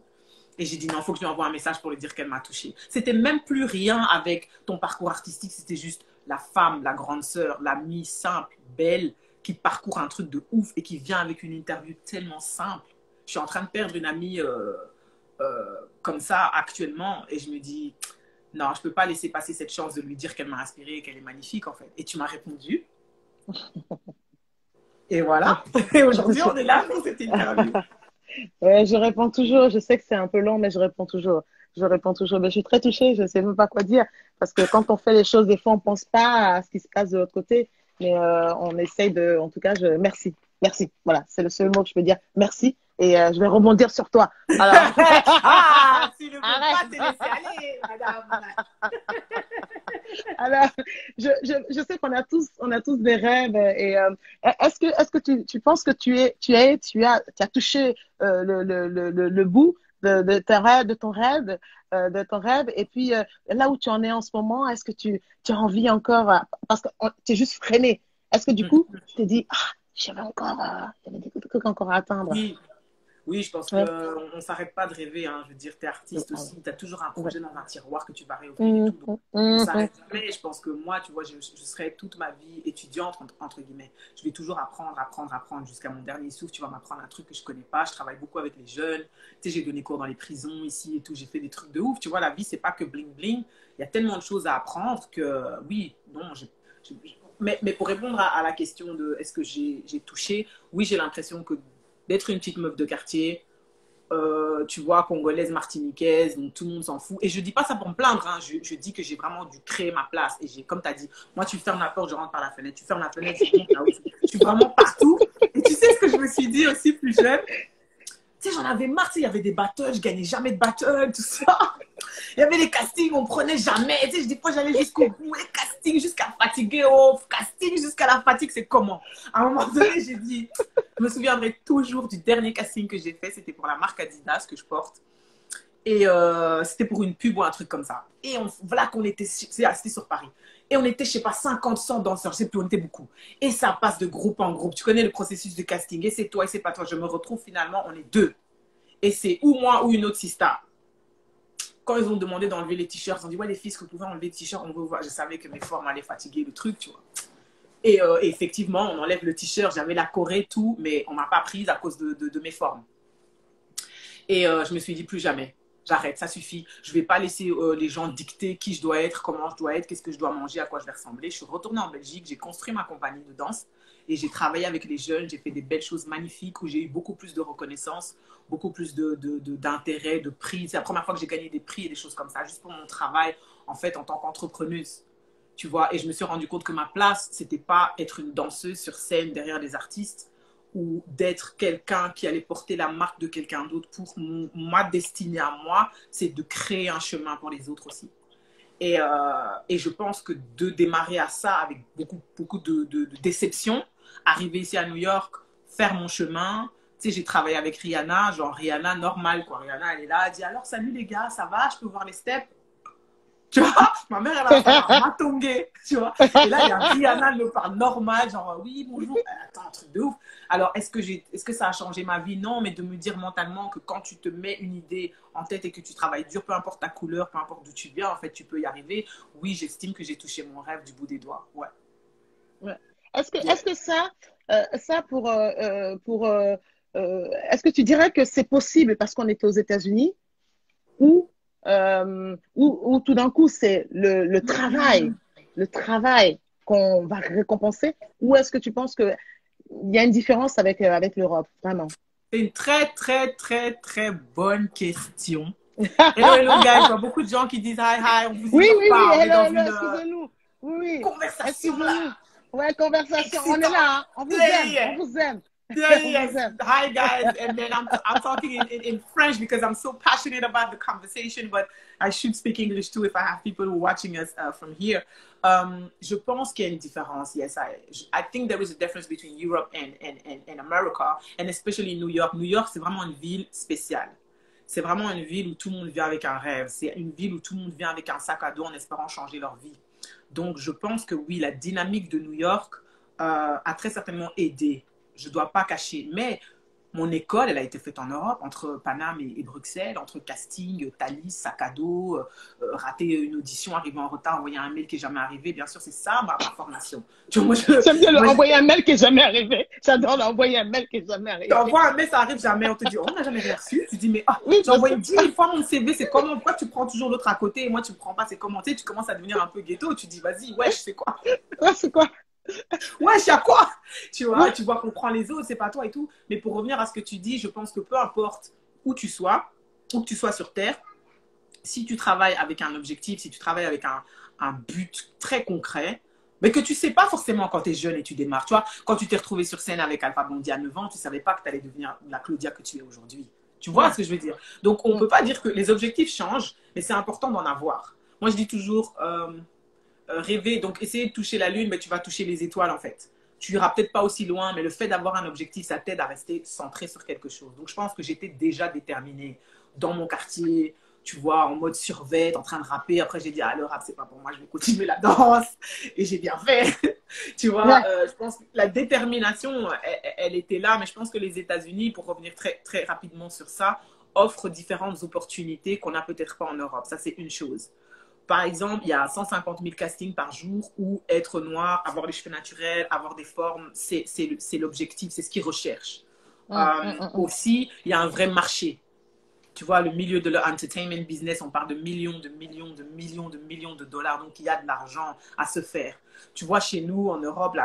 Et j'ai dit non, il faut que je lui envoie un message pour lui dire qu'elle m'a touchée. C'était même plus rien avec ton parcours artistique, c'était juste la femme, la grande sœur, l'amie simple, belle, qui parcourt un truc de ouf et qui vient avec une interview tellement simple. Je suis en train de perdre une amie comme ça actuellement et je me dis non, je ne peux pas laisser passer cette chance de lui dire qu'elle m'a inspirée, qu'elle est magnifique en fait. Et tu m'as répondu. Et voilà. Et aujourd'hui, on est là pour cette interview. Ouais, je réponds toujours. Je sais que c'est un peu long, mais je réponds toujours. Je réponds toujours. Mais je suis très touchée. Je ne sais même pas quoi dire. Parce que quand on fait les choses, des fois, on ne pense pas à ce qui se passe de l'autre côté. Mais on essaye de. En tout cas, merci. Merci. Voilà, c'est le seul mot que je peux dire. Merci. Et je vais rebondir sur toi. Alors, Ah, tu ne peux arrête. pas te laisser aller, madame. Alors, je sais on a tous des rêves. Et est-ce que tu penses que tu as touché le bout de ton rêve, de ton rêve. Et puis là où tu en es en ce moment, est-ce que tu as envie encore, parce que tu es juste freiné. Est-ce que du coup, tu te dis, ah, il y avait des trucs encore à atteindre. Oui, oui, je pense qu'on Ouais, ne s'arrête pas de rêver. Hein. Je veux dire, tu es artiste aussi, tu as toujours un ouais. projet dans un tiroir que tu vas réouvrir et Mhm, tout. Donc, on mhm, s'arrête jamais. Je pense que moi, tu vois, je serai toute ma vie étudiante, entre guillemets. Je vais toujours apprendre, apprendre, apprendre jusqu'à mon dernier souffle. Tu vas m'apprendre un truc que je ne connais pas. Je travaille beaucoup avec les jeunes. Tu sais, j'ai donné cours dans les prisons ici et tout. J'ai fait des trucs de ouf. Tu vois, la vie, c'est pas que bling bling. Il y a tellement de choses à apprendre que, oui, non, mais pour répondre à la question de est-ce que j'ai touché, oui, j'ai l'impression que d'être une petite meuf de quartier, tu vois, congolaise, martiniquaise, donc tout le monde s'en fout. Et je dis pas ça pour me plaindre, hein. Je dis que j'ai vraiment dû créer ma place. Et comme tu as dit, moi, tu fermes la porte, je rentre par la fenêtre. Tu fermes la fenêtre, je monte là-haut. Je suis vraiment partout. Et tu sais ce que je me suis dit aussi plus jeune? Tu sais, j'en avais marre, il y avait des battles, je gagnais jamais de battle, tout ça. Il y avait des castings, on prenait jamais. Tu sais, des fois, j'allais jusqu'au bout, les castings jusqu'à fatiguer, oh, casting jusqu'à la fatigue, c'est comment? À un moment donné, j'ai dit, je me souviendrai toujours du dernier casting que j'ai fait, c'était pour la marque Adidas que je porte. Et c'était pour une pub ou un truc comme ça. Et voilà qu'on était, c'était sur Paris. Et on était, je sais pas, 50, 100 danseurs, je sais plus, on était beaucoup. Et ça passe de groupe en groupe. Tu connais le processus de casting. Et c'est toi, et c'est pas toi. Je me retrouve finalement, on est deux. Et c'est ou moi ou une autre sista. Quand ils ont demandé d'enlever les t-shirts, ils ont dit, ouais, les filles, est-ce que vous pouvez enlever les t-shirts? On veut voir. Je savais que mes formes allaient fatiguer le truc, tu vois. Et effectivement, on enlève le t-shirt. J'avais la corée, tout, mais on m'a pas prise à cause de mes formes. Et je me suis dit, plus jamais. J'arrête, ça suffit. Je ne vais pas laisser les gens dicter qui je dois être, comment je dois être, qu'est-ce que je dois manger, à quoi je vais ressembler. Je suis retournée en Belgique, j'ai construit ma compagnie de danse et j'ai travaillé avec les jeunes. J'ai fait des belles choses magnifiques où j'ai eu beaucoup plus de reconnaissance, beaucoup plus d'intérêt, de prix. C'est la première fois que j'ai gagné des prix et des choses comme ça, juste pour mon travail, en fait, en tant qu'entrepreneuse. Tu vois, et je me suis rendu compte que ma place, c'était pas être une danseuse sur scène derrière des artistes, ou d'être quelqu'un qui allait porter la marque de quelqu'un d'autre pour ma destinée à moi, c'est de créer un chemin pour les autres aussi. Et je pense que de démarrer à ça avec beaucoup de déception, arriver ici à New York, faire mon chemin, Tu sais, j'ai travaillé avec Rihanna, genre Rihanna normal, quoi. Rihanna, elle est là, elle dit, alors, salut les gars, ça va, je peux voir les steps? Tu vois, ma mère, elle a matongé, tu vois. Et là, il y a Rihanna, elle me parle normal, genre, oui, bonjour. Attends, un truc de ouf. Alors, est-ce que ça a changé ma vie? Non, mais de me dire mentalement que quand tu te mets une idée en tête et que tu travailles dur, peu importe ta couleur, peu importe d'où tu viens, en fait, tu peux y arriver. Oui, j'estime que j'ai touché mon rêve du bout des doigts. Ouais. Ouais. Yeah. Est-ce que ça est-ce que tu dirais que c'est possible parce qu'on était aux États-Unis ou, ou tout d'un coup c'est le travail qu'on va récompenser ou est-ce que tu penses que il y a une différence avec l'Europe, vraiment? C'est une très, très, très, très bonne question. Hello, hello, guys. Il y a beaucoup de gens qui disent hi, hi, on vous Oui, ignore oui, oui, pas. On est hello, dans hello, une excusez-nous. Oui, oui, conversation là, excusez-nous. Ouais, conversation, on est excitante. là, hein. On vous Yeah, aime, yeah. on vous aime, Yeah, on yes. vous aime. Hi, guys. And then I'm talking in French because I'm so passionate about the conversation, but I should speak English too if I have people watching us from here. Je pense qu'il y a une différence. Yes, I think there is a difference between Europe and America, and especially New York. New York, c'est vraiment une ville spéciale. C'est vraiment une ville où tout le monde vient avec un rêve. C'est une ville où tout le monde vient avec un sac à dos en espérant changer leur vie. Donc, je pense que oui, la dynamique de New York a très certainement aidé. Je ne dois pas cacher. Mais mon école, elle a été faite en Europe, entre Paname et Bruxelles, entre casting, Thalys, sac à dos, rater une audition, arriver en retard, envoyer un mail qui n'est jamais arrivé. Bien sûr, c'est ça ma formation. Tu vois, J'aime bien envoyer un mail qui n'est jamais arrivé. J'adore l'envoyer un mail qui n'est jamais tu arrivé. envoies un mail, ça arrive jamais. On te dit, oh, on n'a jamais rien reçu. Tu dis, mais Oui, j'ai envoyé 10 000 fois mon CV, c'est comment? Pourquoi tu prends toujours l'autre à côté et moi, tu ne prends pas? C'est comment? Tu commences à devenir un peu ghetto. Tu dis, vas-y, ouais, je sais quoi? ouais, c'est quoi? Ouais, je sais quoi? Tu vois, Ouais. tu vois qu'on prend les autres, c'est pas toi et tout. Mais pour revenir à ce que tu dis, je pense que peu importe où tu sois sur Terre, si tu travailles avec un objectif, si tu travailles avec un but très concret, mais que tu ne sais pas forcément quand tu es jeune et tu démarres. Tu vois, quand tu t'es retrouvé sur scène avec Alpha Blondy à 9 ans, tu ne savais pas que tu allais devenir la Claudia que tu es aujourd'hui. Tu vois ce que je veux dire? Donc, on ne peut pas dire que les objectifs changent, mais c'est important d'en avoir. Moi, je dis toujours, rêver, donc essayer de toucher la lune, mais tu vas toucher les étoiles en fait. Tu iras peut-être pas aussi loin, mais le fait d'avoir un objectif, ça t'aide à rester centré sur quelque chose. Donc, je pense que j'étais déjà déterminée dans mon quartier, tu vois, en mode survêt, en train de rapper. Après, j'ai dit, ah, le rap, c'est pas pour moi, je vais continuer la danse. Et j'ai bien fait. Tu vois, Ouais. je pense que la détermination, elle était là, mais je pense que les États-Unis, pour revenir très, très rapidement sur ça, offrent différentes opportunités qu'on n'a peut-être pas en Europe. Ça, c'est une chose. Par exemple, il y a 150 000 castings par jour où être noir, avoir les cheveux naturels, avoir des formes, c'est l'objectif, c'est ce qu'ils recherchent. Aussi, il y a un vrai marché. Tu vois, le milieu de l'entertainment business, on parle de millions, de millions, de millions, de millions de dollars. Donc, il y a de l'argent à se faire. Tu vois, chez nous, en Europe,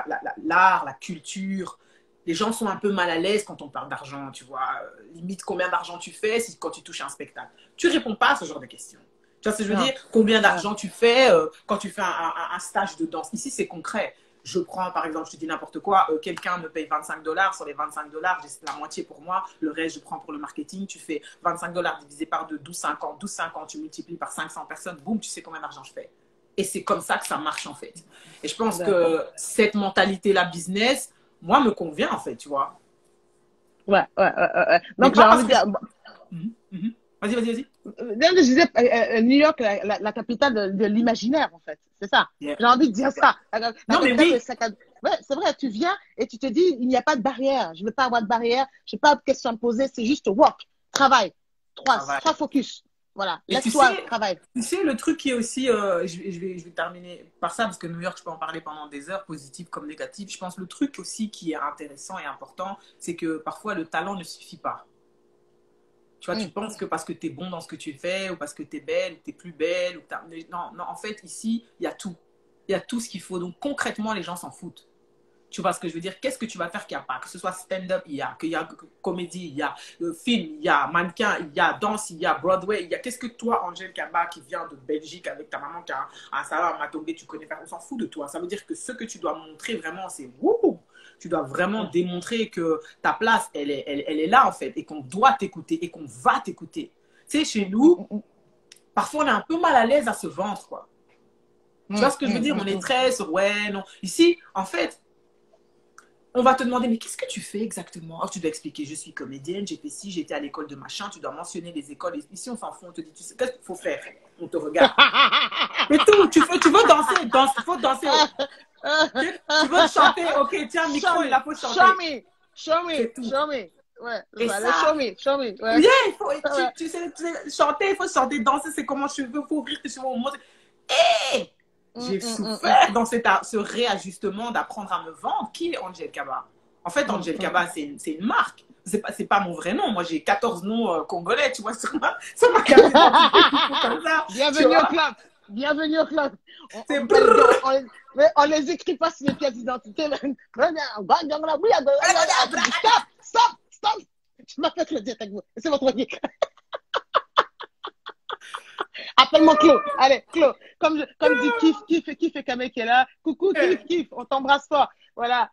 l'art, la culture, les gens sont un peu mal à l'aise quand on parle d'argent. Tu vois, limite, combien d'argent tu fais quand tu touches un spectacle? Tu ne réponds pas à ce genre de questions. Tu vois ce que je veux dire? Combien d'argent tu fais quand tu fais un stage de danse? Ici, c'est concret. Je prends, par exemple, je te dis n'importe quoi, quelqu'un me paye 25 $. Sur les 25 $, j'ai la moitié pour moi. Le reste, je prends pour le marketing. Tu fais 25 $, divisé par 2, 12,50. 12,50, tu multiplies par 500 personnes. Boum, tu sais combien d'argent je fais. Et c'est comme ça que ça marche, en fait. Et je pense que cette mentalité-là, business, moi, me convient, en fait, tu vois. Ouais. Donc, j'ai envie de dire. Vas-y, vas-y, vas-y. Je disais New York, la capitale de l'imaginaire, en fait. C'est ça. Yeah. J'ai envie de dire ça. Non, mais oui. Ouais, c'est vrai, tu viens et tu te dis, il n'y a pas de barrière. Je ne veux pas avoir de barrière. Je n'ai pas de questions à me poser. C'est juste work, travail. Trois focus. Voilà. Laisse-toi travailler. Tu sais, le truc qui est aussi, je vais terminer par ça, parce que New York, je peux en parler pendant des heures, positif comme négatif. Je pense que le truc aussi qui est intéressant et important, c'est que parfois le talent ne suffit pas. Tu vois, tu penses que parce que tu es bon dans ce que tu fais, ou parce que tu es belle, ou tu es plus belle, ou non, en fait, ici, il y a tout. Il y a tout ce qu'il faut. Donc, concrètement, les gens s'en foutent. Tu vois ce que je veux dire? Qu'est-ce que tu vas faire qu'il n'y a pas? Que ce soit stand-up, il y a, qu'il y a comédie, il y a film, il y a mannequin, il y a danse, il y a Broadway, il y a... Qu'est-ce que toi, Angèle Kaba, qui vient de Belgique avec ta maman qui a un salaire à Matongé, tu connais pas? On s'en fout de toi. Ça veut dire que ce que tu dois montrer vraiment, c'est wouhou! Tu dois vraiment démontrer que ta place, elle est là, en fait, et qu'on doit t'écouter, et qu'on va t'écouter. Tu sais, chez nous, parfois, on est un peu mal à l'aise à se vendre, quoi. Tu vois ce que je veux dire? On est très sur, ouais, non. Ici, en fait, on va te demander, mais qu'est-ce que tu fais exactement? Alors, tu dois expliquer, je suis comédienne, j'ai fait ci, j'étais à l'école de machin, tu dois mentionner les écoles. Ici, on s'en fout, on te dit, tu sais, qu'est-ce qu'il faut faire? On te regarde. C'est tout, tu veux danser, il faut danser. Tu veux chanter, ok, tiens, le micro, il a faut chanter. Show me. Ouais, Et ça, show me. Ouais. yeah, tu sais, chanter, il faut chanter, danser, c'est comment je veux, il faut ouvrir tes cheveux au monde. Hey! J'ai souffert dans ce réajustement d'apprendre à me vendre. Qui est Angel Kaba? En fait, Angel Kaba, c'est une marque. C'est pas mon vrai nom. Moi, j'ai 14 noms congolais, tu vois, sur ma carte d'identité. Comme ça. Bienvenue au club. C'est On les écrit pas sur les pièces d'identité. Stop. Je m'appelle Claudia Tagbo. C'est votre truc. Appelle-moi Claude. Allez, Claude. Comme dit Kif et Kamé qui est là. Coucou, Kif. On t'embrasse fort. Voilà.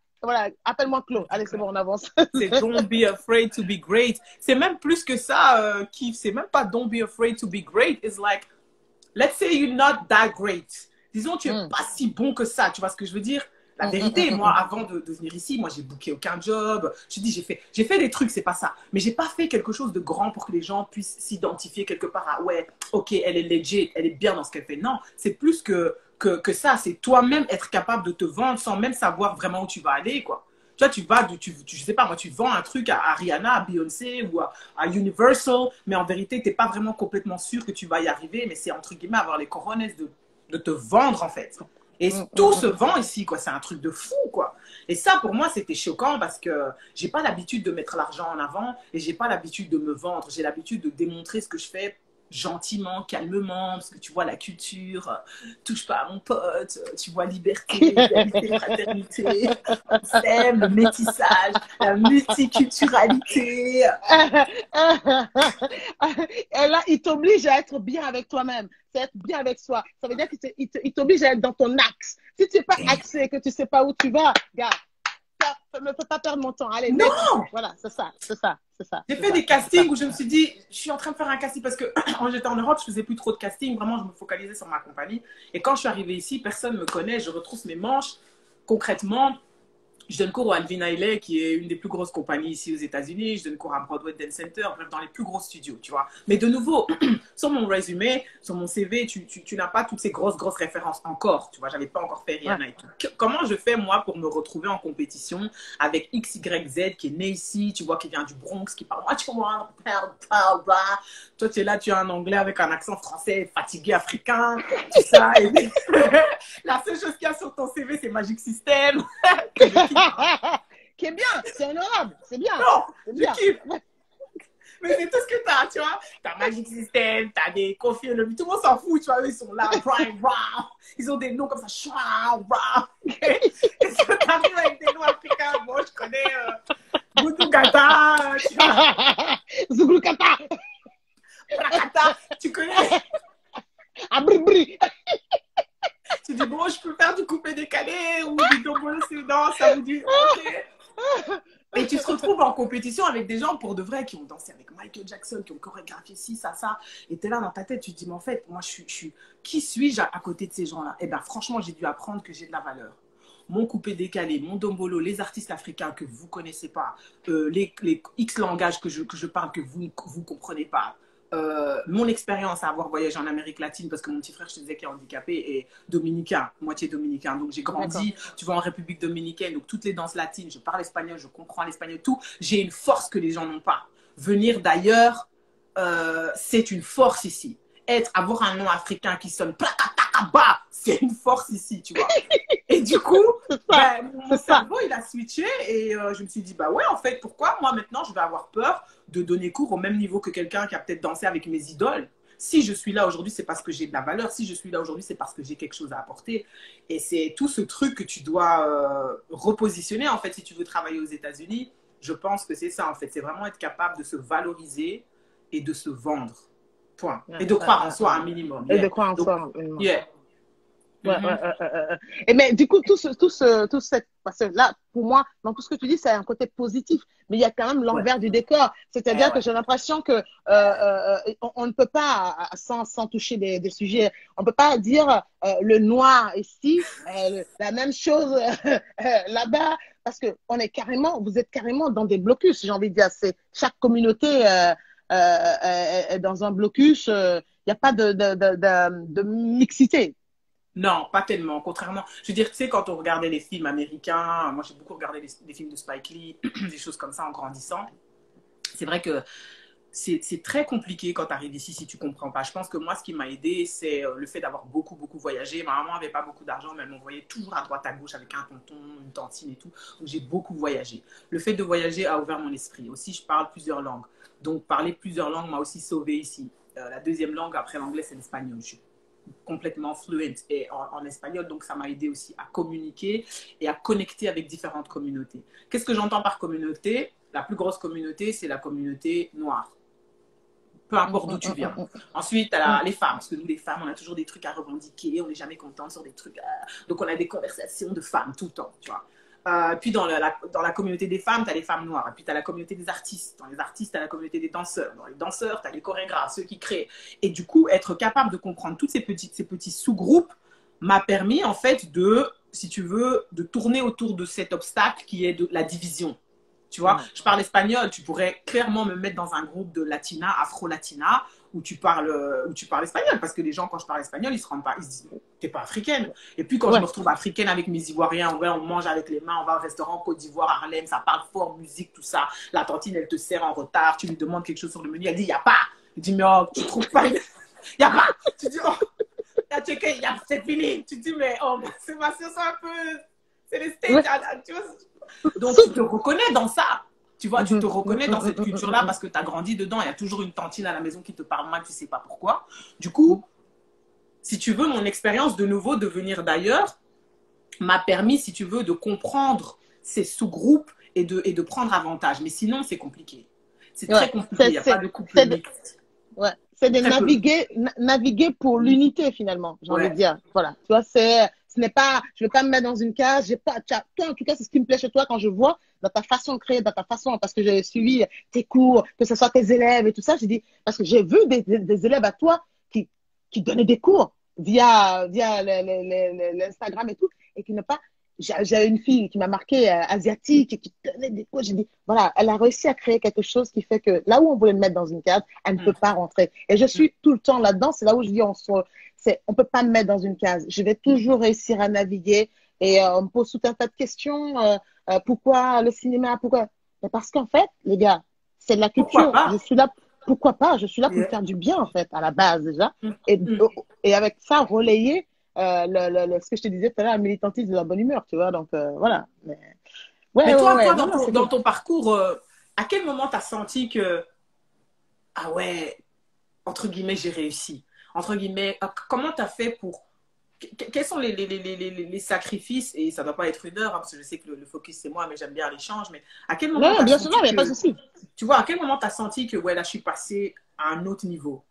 Appelle-moi Claude. Allez, c'est bon, on avance. C'est don't be afraid to be great. C'est même plus que ça, Kif. C'est même pas don't be afraid to be great. It's like, let's say you're not that great. Disons, tu es pas si bon que ça. Tu vois ce que je veux dire? La vérité, moi, avant de venir ici, moi, j'ai booké aucun job. Je dis, j'ai fait des trucs, c'est pas ça. Mais j'ai pas fait quelque chose de grand pour que les gens puissent s'identifier quelque part à, ouais, ok, elle est legit, elle est bien dans ce qu'elle fait. Non, c'est plus que ça. C'est toi-même être capable de te vendre sans même savoir vraiment où tu vas aller, quoi. Tu vois, tu vas, je sais pas, moi, tu vends un truc à Rihanna, à Beyoncé ou à Universal, mais en vérité, t'es pas vraiment complètement sûr que tu vas y arriver, mais c'est entre guillemets avoir les cojones de te vendre, en fait. Et tout se vend ici, quoi. C'est un truc de fou, quoi. Et ça, pour moi, c'était choquant parce que j'ai pas l'habitude de mettre l'argent en avant et j'ai pas l'habitude de me vendre. J'ai l'habitude de démontrer ce que je fais gentiment, calmement, parce que tu vois la culture, touche pas à mon pote, tu vois liberté, égalité, fraternité, on s'aime, le métissage, la multiculturalité. Et là, il t'oblige à être bien avec toi-même, c'est être bien avec soi. Ça veut dire qu'il t'oblige à être dans ton axe. Si tu n'es pas axé et que tu ne sais pas où tu vas, gars, ne me fais pas perdre mon temps. Allez, non! Voilà, c'est ça. J'ai fait des castings où je me suis dit, je suis en train de faire un casting parce que quand j'étais en Europe, je faisais plus trop de casting. Vraiment, je me focalisais sur ma compagnie. Et quand je suis arrivée ici, personne ne me connaît. Je retrousse mes manches. Concrètement, je donne cours au Alvin Ailey, qui est une des plus grosses compagnies ici aux États-Unis. Je donne cours à Broadway Dance Center, bref, dans les plus gros studios, tu vois. Mais de nouveau, sur mon résumé, sur mon CV, tu n'as pas toutes ces grosses références encore, tu vois. J'avais pas encore fait Rihanna et tout. Comment je fais, moi, pour me retrouver en compétition avec XYZ, qui est né ici, tu vois, qui vient du Bronx, qui parle toi, tu es là, tu as un anglais avec un accent français fatigué africain, tout ça. Et la seule chose qu'il y a sur ton CV, c'est Magic System. Qui est bien, c'est honorable, c'est bien. Non, c'est bien. Mais c'est tout ce que t'as, tu vois. T'as Magic System, t'as des Coffee and tout le monde s'en fout, tu vois. Eux, ils sont là, Brian Brown. Ils ont des noms comme ça, Chouin, Brown. Et si t'arrives avec des noms africains, bon, je connais Boudou Gata, tu vois. Zouglou Kata. Prakata, tu connais. Abribri. Tu dis, bon, je peux faire du coupé décalé ou du dombolo sudan, ça vous dit, ok. Et tu te retrouves en compétition avec des gens pour de vrai qui ont dansé avec Michael Jackson, qui ont chorégraphié ci, ça. Et tu es là dans ta tête, tu te dis, mais en fait, moi, qui suis-je à côté de ces gens-là? Eh bien, franchement, j'ai dû apprendre que j'ai de la valeur. Mon coupé décalé, mon dombolo, les artistes africains que vous ne connaissez pas, les X langages que je parle que vous ne comprenez pas. Mon expérience à avoir voyagé en Amérique latine parce que mon petit frère, je te disais, qui est handicapé, est dominicain, moitié dominicain. Donc, j'ai grandi, tu vois, en République dominicaine. Donc, toutes les danses latines, je parle espagnol, je comprends l'espagnol, tout. J'ai une force que les gens n'ont pas. Venir d'ailleurs, c'est une force ici. Avoir un nom africain qui sonne plakatakaba, c'est une force ici, tu vois. Et du coup, mon cerveau, il a switché et je me suis dit, bah ouais, en fait, pourquoi moi maintenant, je vais avoir peur de donner cours au même niveau que quelqu'un qui a peut-être dansé avec mes idoles. Si je suis là aujourd'hui, c'est parce que j'ai de la valeur. Si je suis là aujourd'hui, c'est parce que j'ai quelque chose à apporter. Et c'est tout ce truc que tu dois repositionner, en fait, si tu veux travailler aux États-Unis. Je pense que c'est ça, en fait. C'est vraiment être capable de se valoriser et de se vendre. Point. Et de croire en soi un minimum. Et de croire en soi un minimum. Yeah. Et mais du coup, parce que là, pour moi, dans tout ce que tu dis, c'est un côté positif, mais il y a quand même Ouais, l'envers du décor. C'est-à-dire que ouais. j'ai l'impression que on ne peut pas, sans toucher des sujets, on ne peut pas dire le noir ici, la même chose là-bas, parce que vous êtes carrément dans des blocus, j'ai envie de dire. C'est chaque communauté est dans un blocus. Il n'y a pas de mixité. Non, pas tellement. Contrairement, je veux dire, tu sais, quand on regardait les films américains, moi j'ai beaucoup regardé les films de Spike Lee, des choses comme ça en grandissant. C'est vrai que c'est très compliqué quand tu arrives ici si tu comprends pas. Je pense que moi, ce qui m'a aidé, c'est le fait d'avoir beaucoup voyagé. Ma maman n'avait pas beaucoup d'argent, mais elle m'envoyait toujours à droite à gauche avec un tonton, une tantine et tout. Donc j'ai beaucoup voyagé. Le fait de voyager a ouvert mon esprit. Aussi, je parle plusieurs langues. Donc parler plusieurs langues m'a aussi sauvé ici. La deuxième langue après l'anglais, c'est l'espagnol. Je suis complètement fluent et en espagnol, donc ça m'a aidé aussi à communiquer et à connecter avec différentes communautés. Qu'est-ce que j'entends par communauté? La plus grosse communauté, c'est la communauté noire, peu importe d'où tu viens. Ensuite, les femmes, parce que nous, les femmes, on a toujours des trucs à revendiquer, on n'est jamais contente sur des trucs. Donc, on a des conversations de femmes tout le temps, tu vois. Puis, dans la communauté des femmes, tu as les femmes noires. Et puis, tu as la communauté des artistes. Dans les artistes, tu as la communauté des danseurs. Dans les danseurs, tu as les chorégraphes, ceux qui créent. Et du coup, être capable de comprendre tous ces petits sous-groupes m'a permis, en fait, si tu veux, de tourner autour de cet obstacle qui est de la division. Tu vois, je parle espagnol, tu pourrais clairement me mettre dans un groupe de latina, afro-latina, où tu parles espagnol. Parce que les gens, quand je parle espagnol, ils se rendent pas, ils se disent, t'es pas africaine. Et puis quand je me retrouve africaine avec mes Ivoiriens, ouais, on mange avec les mains, on va au restaurant Côte d'Ivoire, Harlem, ça parle fort, musique, tout ça. La tantine, elle te sert en retard, tu lui demandes quelque chose sur le menu, elle dit, il n'y a pas. Je dis, mais oh, tu trouves pas, il n'y a pas. Tu dis, oh, c'est fini. Tu dis, mais oh, c'est un peu, c'est les States, tu vois. Donc, tu te reconnais dans ça. Tu vois, tu te reconnais dans cette culture-là parce que tu as grandi dedans. Il y a toujours une tantine à la maison qui te parle mal, tu ne sais pas pourquoi. Du coup, si tu veux, mon expérience de nouveau de venir d'ailleurs m'a permis, si tu veux, de comprendre ces sous-groupes et de prendre avantage. Mais sinon, c'est compliqué. C'est très compliqué. Il n'y a pas de couple mixte. Ouais. C'est de naviguer pour l'unité, finalement, j'ai envie de dire. Voilà. Tu vois, ce n'est pas, je ne vais pas me mettre dans une case. Toi, en tout cas, c'est ce qui me plaît chez toi quand je vois dans ta façon de créer, dans ta façon, parce que j'ai suivi tes cours, que ce soit tes élèves et tout ça. J'ai dit, parce que j'ai vu des élèves à toi qui donnaient des cours via l'Instagram et tout, et qui ne pas. J'ai une fille qui m'a marqué asiatique et qui donnait des cours. J'ai dit, voilà, elle a réussi à créer quelque chose qui fait que là où on voulait le mettre dans une case, elle ne peut pas rentrer. Et je suis tout le temps là-dedans. C'est là où je dis, on peut pas me mettre dans une case. Je vais toujours réussir à naviguer. Et on me pose tout un tas de questions. Pourquoi le cinéma? Pourquoi? Mais parce qu'en fait, les gars, c'est de la culture. Je suis là. Pourquoi pas? Je suis là pour me faire du bien, en fait, à la base déjà. Et avec ça, relayer ce que je te disais tout à l'heure, la militantisme de la bonne humeur, tu vois. Donc, voilà. Mais toi, dans ton parcours, à quel moment tu as senti que, ah ouais, entre guillemets, j'ai réussi? Entre guillemets, comment tu as fait pour... Quels sont les sacrifices? Et ça ne doit pas être une heure, hein, parce que je sais que le focus, c'est moi, mais j'aime bien l'échange. Mais à quel moment tu as bien senti sûr, il n'y a pas de souci. Tu vois, à quel moment tu as senti que, ouais, là, je suis passée à un autre niveau?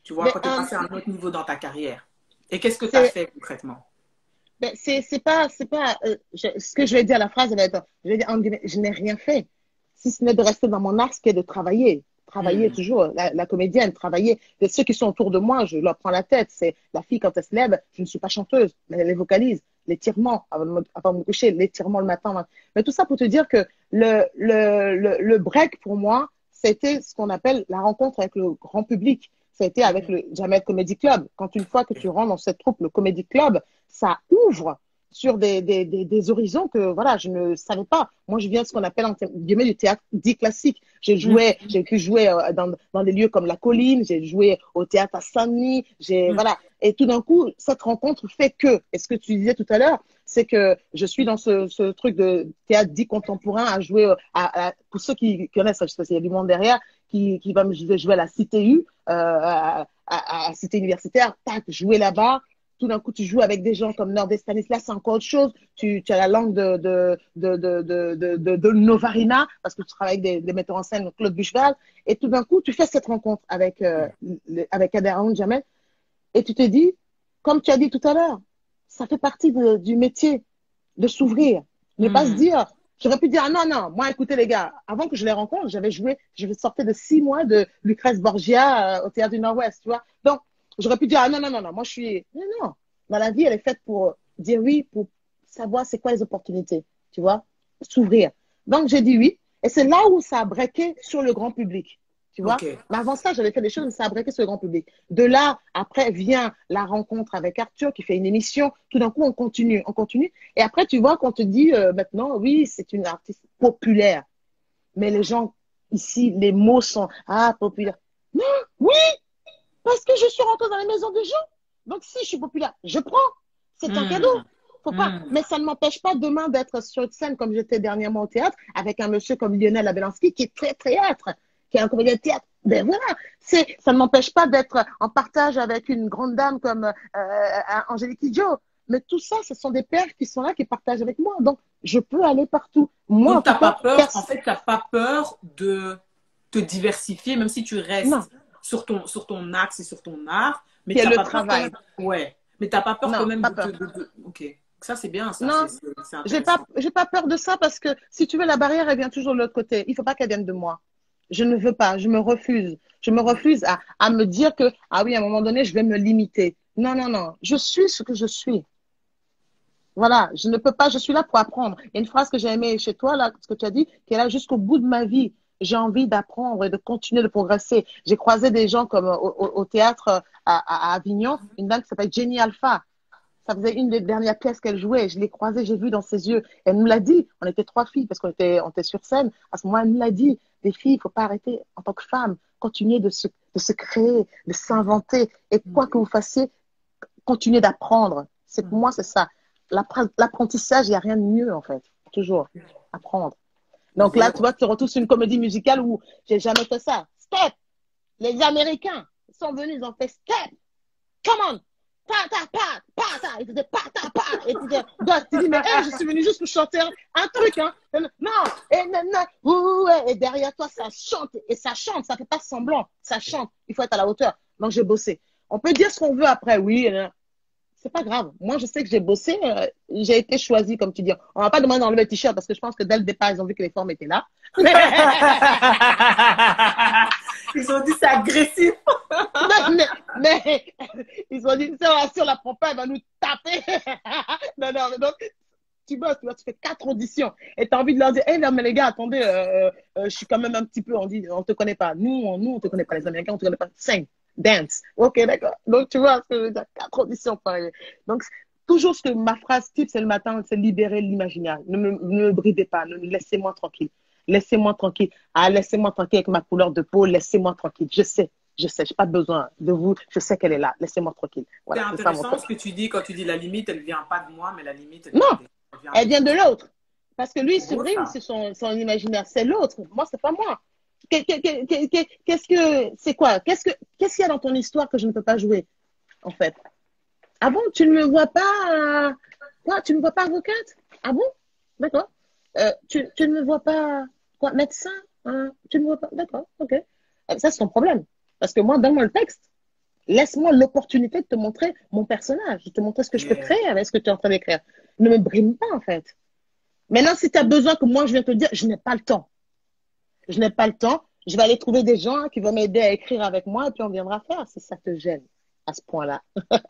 Tu vois, quand tu es passé à un autre niveau dans ta carrière. Et qu'est-ce que tu as fait concrètement? C'est pas ce que je vais dire, la phrase, je vais dire, je n'ai rien fait. Si ce n'est de rester dans mon axe, qui est de travailler. Travailler toujours, la comédienne, travailler. Et ceux qui sont autour de moi, je leur prends la tête. C'est la fille, quand elle se lève, je ne suis pas chanteuse, mais elle les vocalise. L'étirement avant de me coucher, l'étirement le matin. Mais tout ça pour te dire que le break, pour moi, c'était ce qu'on appelle la rencontre avec le grand public. Ça a été avec le Jamel Comedy Club. Quand une fois que tu rentres dans cette troupe, le Comedy Club, ça ouvre sur des horizons que voilà, je ne savais pas. Moi, je viens de ce qu'on appelle du théâtre dit classique. J'ai pu jouer dans des lieux comme La Colline, j'ai joué au théâtre à Saint-Denis, voilà. Et tout d'un coup, cette rencontre fait que, et ce que tu disais tout à l'heure, c'est que je suis dans ce truc de théâtre dit contemporain à jouer, pour ceux qui connaissent, je sais pas s'il y a du monde derrière, qui va me jouer à la CTU, à Cité Universitaire, tac, jouer là-bas. Tout d'un coup, tu joues avec des gens comme Nord Stanislas, c'est encore autre chose. Tu as la langue de Novarina, parce que tu travailles avec des metteurs en scène, Claude Bucheval. Et tout d'un coup, tu fais cette rencontre avec Adèle Jamel. Et tu te dis, comme tu as dit tout à l'heure, ça fait partie du métier, de s'ouvrir. Ne pas se dire, j'aurais pu dire, ah non, non, moi, écoutez les gars, avant que je les rencontre, je sortais de 6 mois de Lucrèce Borgia au Théâtre du Nord-Ouest, tu vois. Donc, j'aurais pu dire, ah non, non, non, non, moi, non, non. Dans la vie, elle est faite pour dire oui, pour savoir c'est quoi les opportunités, tu vois, s'ouvrir. Donc, j'ai dit oui. Et c'est là où ça a breaké sur le grand public. Tu vois? Ok. Mais avant ça, j'avais fait des choses, mais ça a breaké sur le grand public. De là, après, vient la rencontre avec Arthur qui fait une émission. Tout d'un coup, on continue, on continue. Et après, tu vois, qu'on te dit maintenant, oui, c'est une artiste populaire. Mais les gens, ici, les mots sont, ah, populaire. Non, oui, parce que je suis rentrée dans les maisons des gens. Donc, si je suis populaire, je prends. C'est un cadeau. Faut pas. Mais ça ne m'empêche pas demain d'être sur scène comme j'étais dernièrement au théâtre avec un monsieur comme Lionel Abelansky qui est très théâtre, qui est un comédien de théâtre. Ben voilà, ça ne m'empêche pas d'être en partage avec une grande dame comme Angélique Kidjo. Mais tout ça, ce sont des pères qui sont là, qui partagent avec moi. Donc, je peux aller partout. Moi, en Donc, tout t'as pas cas, peur, en fait, t'as pas peur de te diversifier, même si tu non, restes sur ton axe et sur ton art, mais c'est t'as le pas peur quand même. travail. Ouais, mais t'as pas peur quand Non, même pas peur. Ok, ça c'est bien, ça, Non, c'est intéressant. j'ai pas peur de ça parce que si tu veux, la barrière, elle vient toujours de l'autre côté. Il faut pas qu'elle vienne de moi. Je ne veux pas, je me refuse. Je me refuse à me dire que, ah oui, à un moment donné, je vais me limiter. Non, non, non. Je suis ce que je suis. Voilà, je ne peux pas, je suis là pour apprendre. Il y a une phrase que j'ai aimée chez toi, là, ce que tu as dit, qui est là jusqu'au bout de ma vie. J'ai envie d'apprendre et de continuer de progresser. J'ai croisé des gens comme au théâtre à Avignon, une dame qui s'appelle Jenny Alpha. Ça faisait une des dernières pièces qu'elle jouait. Je l'ai croisée, j'ai vu dans ses yeux. Elle nous l'a dit. On était 3 filles parce on était sur scène. À ce moment, elle nous l'a dit. Les filles, il ne faut pas arrêter en tant que femme. Continuer de se créer, de s'inventer. Et quoi que vous fassiez, continuer d'apprendre. Pour moi, c'est ça. L'apprentissage, il n'y a rien de mieux, en fait. Toujours apprendre. Donc là, tu vois, tu retrouves sur une comédie musicale où j'ai jamais fait ça. Step! Les Américains sont venus, ils ont fait step! Come on! Pa, ta, pa, pa, ta. Et tu dis pa, ta, pa. Et tu dis, mais hey, je suis venu juste pour chanter un truc, hein. Non! Et, non, non. Et derrière toi, ça chante. Et ça chante, ça fait pas semblant. Ça chante. Il faut être à la hauteur. Donc, j'ai bossé. On peut dire ce qu'on veut après, oui. C'est pas grave. Moi, je sais que j'ai bossé. J'ai été choisie, comme tu dis. On va pas demander d'enlever le t-shirt parce que je pense que dès le départ, ils ont vu que les formes étaient là. Ils ont dit c'est agressif. mais ils ont dit, si on la prend pas, elle va nous taper. Non, non, donc, tu bosses, tu fais 4 auditions et tu as envie de leur dire, hé, non, mais les gars, attendez, je suis quand même un petit peu, on te connaît pas. Nous, on te connaît pas. Les Américains, on te connaît pas. 5. Dance. Ok, d'accord. Donc, tu vois, ce que je veux dire, 4 auditions pour arriver. Donc, toujours ce que ma phrase type, c'est le matin, c'est libérer l'imaginaire. Ne me bridez pas, laissez-moi tranquille. Laissez-moi tranquille. Ah, laissez-moi tranquille avec ma couleur de peau, laissez-moi tranquille. Je sais, j'ai pas besoin de vous, je sais qu'elle est là, laissez-moi tranquille. Voilà, C'est c'est ça mon intéressant truc. ce que tu dis quand tu dis la limite, elle vient pas de moi, mais la limite, Non, elle vient elle de vient de l'autre. Parce que lui, il C'est se beau brime ça. sur son imaginaire. C'est l'autre. Moi, c'est pas moi. Qu'est-ce que, c'est quoi? Qu'est-ce qu'il y a dans ton histoire que je ne peux pas jouer, en fait? Ah bon, tu ne me vois pas, quoi, tu ne me vois pas avocate? Ah bon? D'accord. Tu ne me vois pas, quoi, médecin? Tu ne me vois pas? D'accord, ok. Ça, c'est ton problème. Parce que moi, donne-moi le texte. Laisse-moi l'opportunité de te montrer mon personnage, de te montrer ce que je peux Yeah. créer avec ce que tu es en train d'écrire. Ne me brime pas, en fait. Maintenant, si tu as besoin que moi, je vienne te dire, je n'ai pas le temps. Je n'ai pas le temps. Je vais aller trouver des gens qui vont m'aider à écrire avec moi et puis on viendra faire si ça te gêne à ce point-là. C'est bien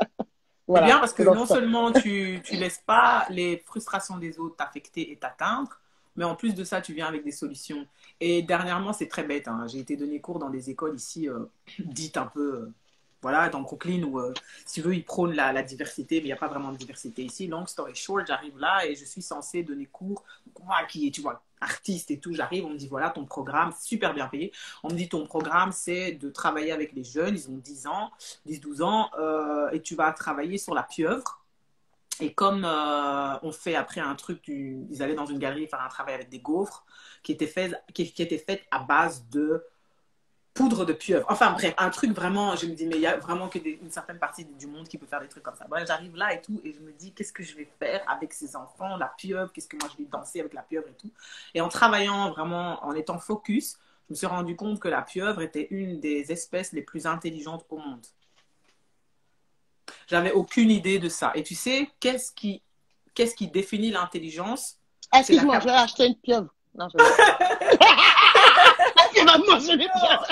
Voilà. parce que Donc, non seulement tu laisses pas les frustrations des autres t'affecter et t'atteindre, mais en plus de ça, tu viens avec des solutions. Et dernièrement, c'est très bête, hein, j'ai été donner cours dans des écoles ici, dites un peu, voilà, dans Brooklyn, où, si tu veux, ils prônent la diversité, mais il n'y a pas vraiment de diversité ici. Long story short, j'arrive là et je suis censée donner cours. Moi, qui est, tu vois, artiste et tout, j'arrive, on me dit, voilà, ton programme, super bien payé. On me dit, ton programme, c'est de travailler avec les jeunes, ils ont 10 ans, 10-12 ans, et tu vas travailler sur la pieuvre. Et comme on fait après un truc, ils allaient dans une galerie faire un travail avec des gaufres qui étaient faites à base de poudre de pieuvre. Enfin bref, un truc vraiment, je me dis, mais il y a vraiment une certaine partie du monde qui peut faire des trucs comme ça. Bon, j'arrive là et tout, et je me dis, qu'est-ce que je vais faire avec ces enfants, la pieuvre, qu'est-ce que moi je vais danser avec la pieuvre et tout. Et en travaillant vraiment, en étant focus, je me suis rendu compte que la pieuvre était une des espèces les plus intelligentes au monde. J'avais aucune idée de ça. Et tu sais, qu'est-ce qui définit l'intelligence? Excuse-moi, je vais acheter une pieuvre. Non, je vais... Tu vas manger les pieuvres.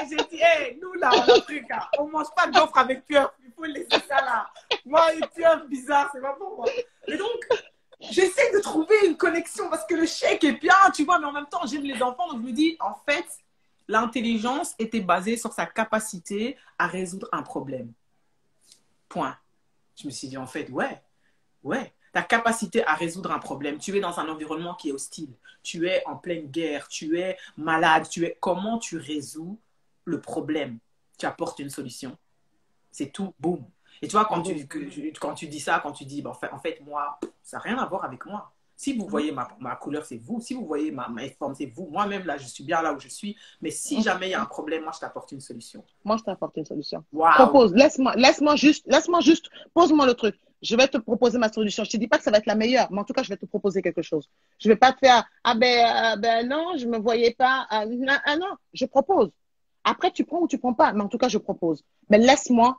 J'ai dit, hey, nous là, en Afrique, on ne mange pas d'offres avec pieuvre. Il faut laisser ça là. Moi, une pieuvre bizarre, c'est pas pour moi. Et donc, j'essaie de trouver une connexion parce que le chèque est bien, tu vois, mais en même temps, j'aime les enfants. Donc, je me dis, en fait, l'intelligence était basée sur sa capacité à résoudre un problème. Point. Je me suis dit, en fait, ouais. Ta capacité à résoudre un problème. Tu es dans un environnement qui est hostile. Tu es en pleine guerre. Tu es malade. Comment tu résous le problème? Tu apportes une solution. C'est tout. Boum. Et tu vois, quand tu dis ça, quand tu dis, ben, en fait, moi, ça n'a rien à voir avec moi. Si vous voyez ma couleur, c'est vous. Si vous voyez ma forme, c'est vous. Moi-même, là, je suis bien là où je suis. Mais si jamais il y a un problème, moi, je t'apporte une solution. Moi, je t'apporte une solution. Wow. Propose. Laisse-moi juste, pose-moi le truc. Je vais te proposer ma solution. Je te dis pas que ça va être la meilleure, mais en tout cas, je vais te proposer quelque chose. Je vais pas te faire, non, je me voyais pas. Non, je propose. Après, tu prends ou tu prends pas, mais en tout cas, je propose. Mais laisse-moi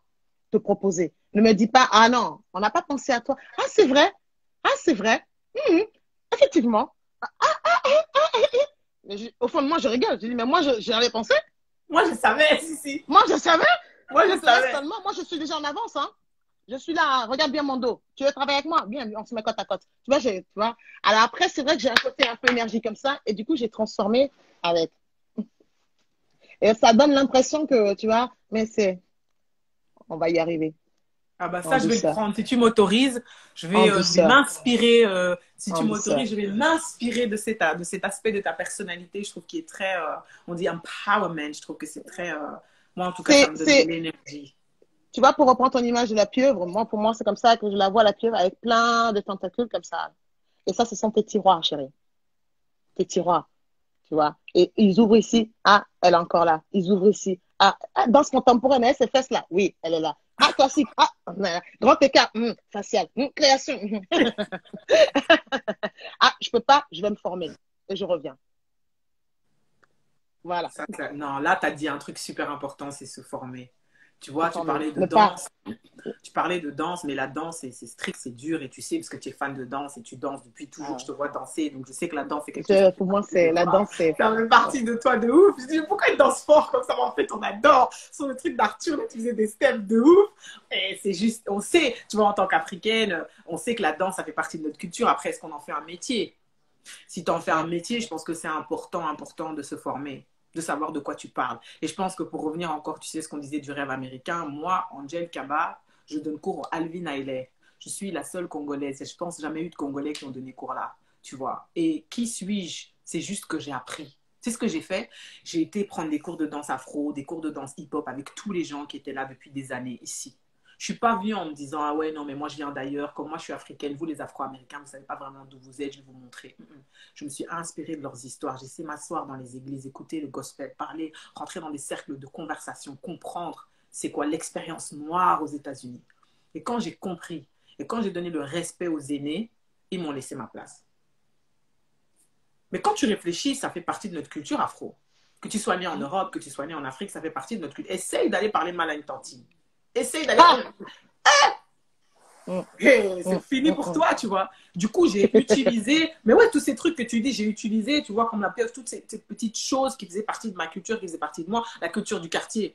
te proposer. Ne me dis pas, ah non, on n'a pas pensé à toi. Ah, c'est vrai. Effectivement. Au fond de moi, je rigole. Je dis, mais moi, j'y avais pensé. Moi, je savais, si. Moi, je savais. Moi, je savais. Seulement, moi, je suis déjà en avance, hein. Je suis là, regarde bien mon dos. Tu veux travailler avec moi? Bien, on se met côte à côte. Tu vois. Alors après, c'est vrai que j'ai un côté un peu énergie comme ça, et du coup, j'ai transformé avec. Et ça donne l'impression que, tu vois, mais on va y arriver. Ah bah ça, je vais le prendre. Si tu m'autorises, je vais m'inspirer. Si tu m'autorises, je vais m'inspirer de cet aspect de ta personnalité. Je trouve qu'il est très, on dit empowerment. Je trouve que c'est très, moi en tout cas, ça me donne de l'énergie. Tu vois, pour reprendre ton image de la pieuvre, pour moi, c'est comme ça que je la vois, la pieuvre, avec plein de tentacules comme ça. Et ça, ce sont tes tiroirs, chérie. Tes tiroirs, tu vois. Et ils ouvrent ici. Ah, elle est encore là. Ils ouvrent ici. Ah, danse contemporaine, ces fesses-là. Oui, elle est là. Ah, classique. Ah, grand écart. Facial. Création. Ah, je peux pas, je vais me former. Et je reviens. Voilà. Non, là, tu as dit un truc super important, c'est se former. Tu vois, tu parlais de danse. Tu parlais de danse, mais la danse, c'est strict, c'est dur. Et tu sais, parce que tu es fan de danse et tu danses depuis toujours, je te vois danser. Donc, je sais que la danse, c'est quelque chose. Pour moi, la danse, c'est. Ça fait partie de toi de ouf. Je dis, pourquoi il danse fort comme ça? En fait, on adore. Sur le truc d'Arthur, tu faisais des steps de ouf. Et c'est juste, on sait, tu vois, en tant qu'Africaine, on sait que la danse, ça fait partie de notre culture. Après, est-ce qu'on en fait un métier? Si tu en fais un métier, je pense que c'est important de se former, de savoir de quoi tu parles. Et je pense que pour revenir encore, tu sais ce qu'on disait du rêve américain, moi, Angel Kaba, je donne cours au Alvin Ailey. Je suis la seule Congolaise et je pense jamais eu de Congolais qui ont donné cours là, tu vois. Et qui suis-je? C'est juste que j'ai appris. C'est ce que j'ai fait. J'ai été prendre des cours de danse afro, des cours de danse hip-hop avec tous les gens qui étaient là depuis des années ici. Je ne suis pas venue en me disant, ah ouais, non, mais moi je viens d'ailleurs, comme moi je suis africaine, vous les Afro-Américains, vous ne savez pas vraiment d'où vous êtes, je vais vous montrer. Je me suis inspirée de leurs histoires. J'essaie de m'asseoir dans les églises, écouter le gospel, parler, rentrer dans des cercles de conversation, comprendre c'est quoi l'expérience noire aux États-Unis. Et quand j'ai compris, et quand j'ai donné le respect aux aînés, ils m'ont laissé ma place. Mais quand tu réfléchis, ça fait partie de notre culture afro. Que tu sois né en Europe, que tu sois né en Afrique, ça fait partie de notre culture. Essaye d'aller parler mal à une tantine. Essaye d'aller... c'est fini pour toi, tu vois. Du coup, j'ai utilisé... Mais ouais, tous ces trucs que tu dis, j'ai utilisé, tu vois, comme la pieuvre, toutes ces petites choses qui faisaient partie de ma culture, qui faisaient partie de moi. La culture du quartier.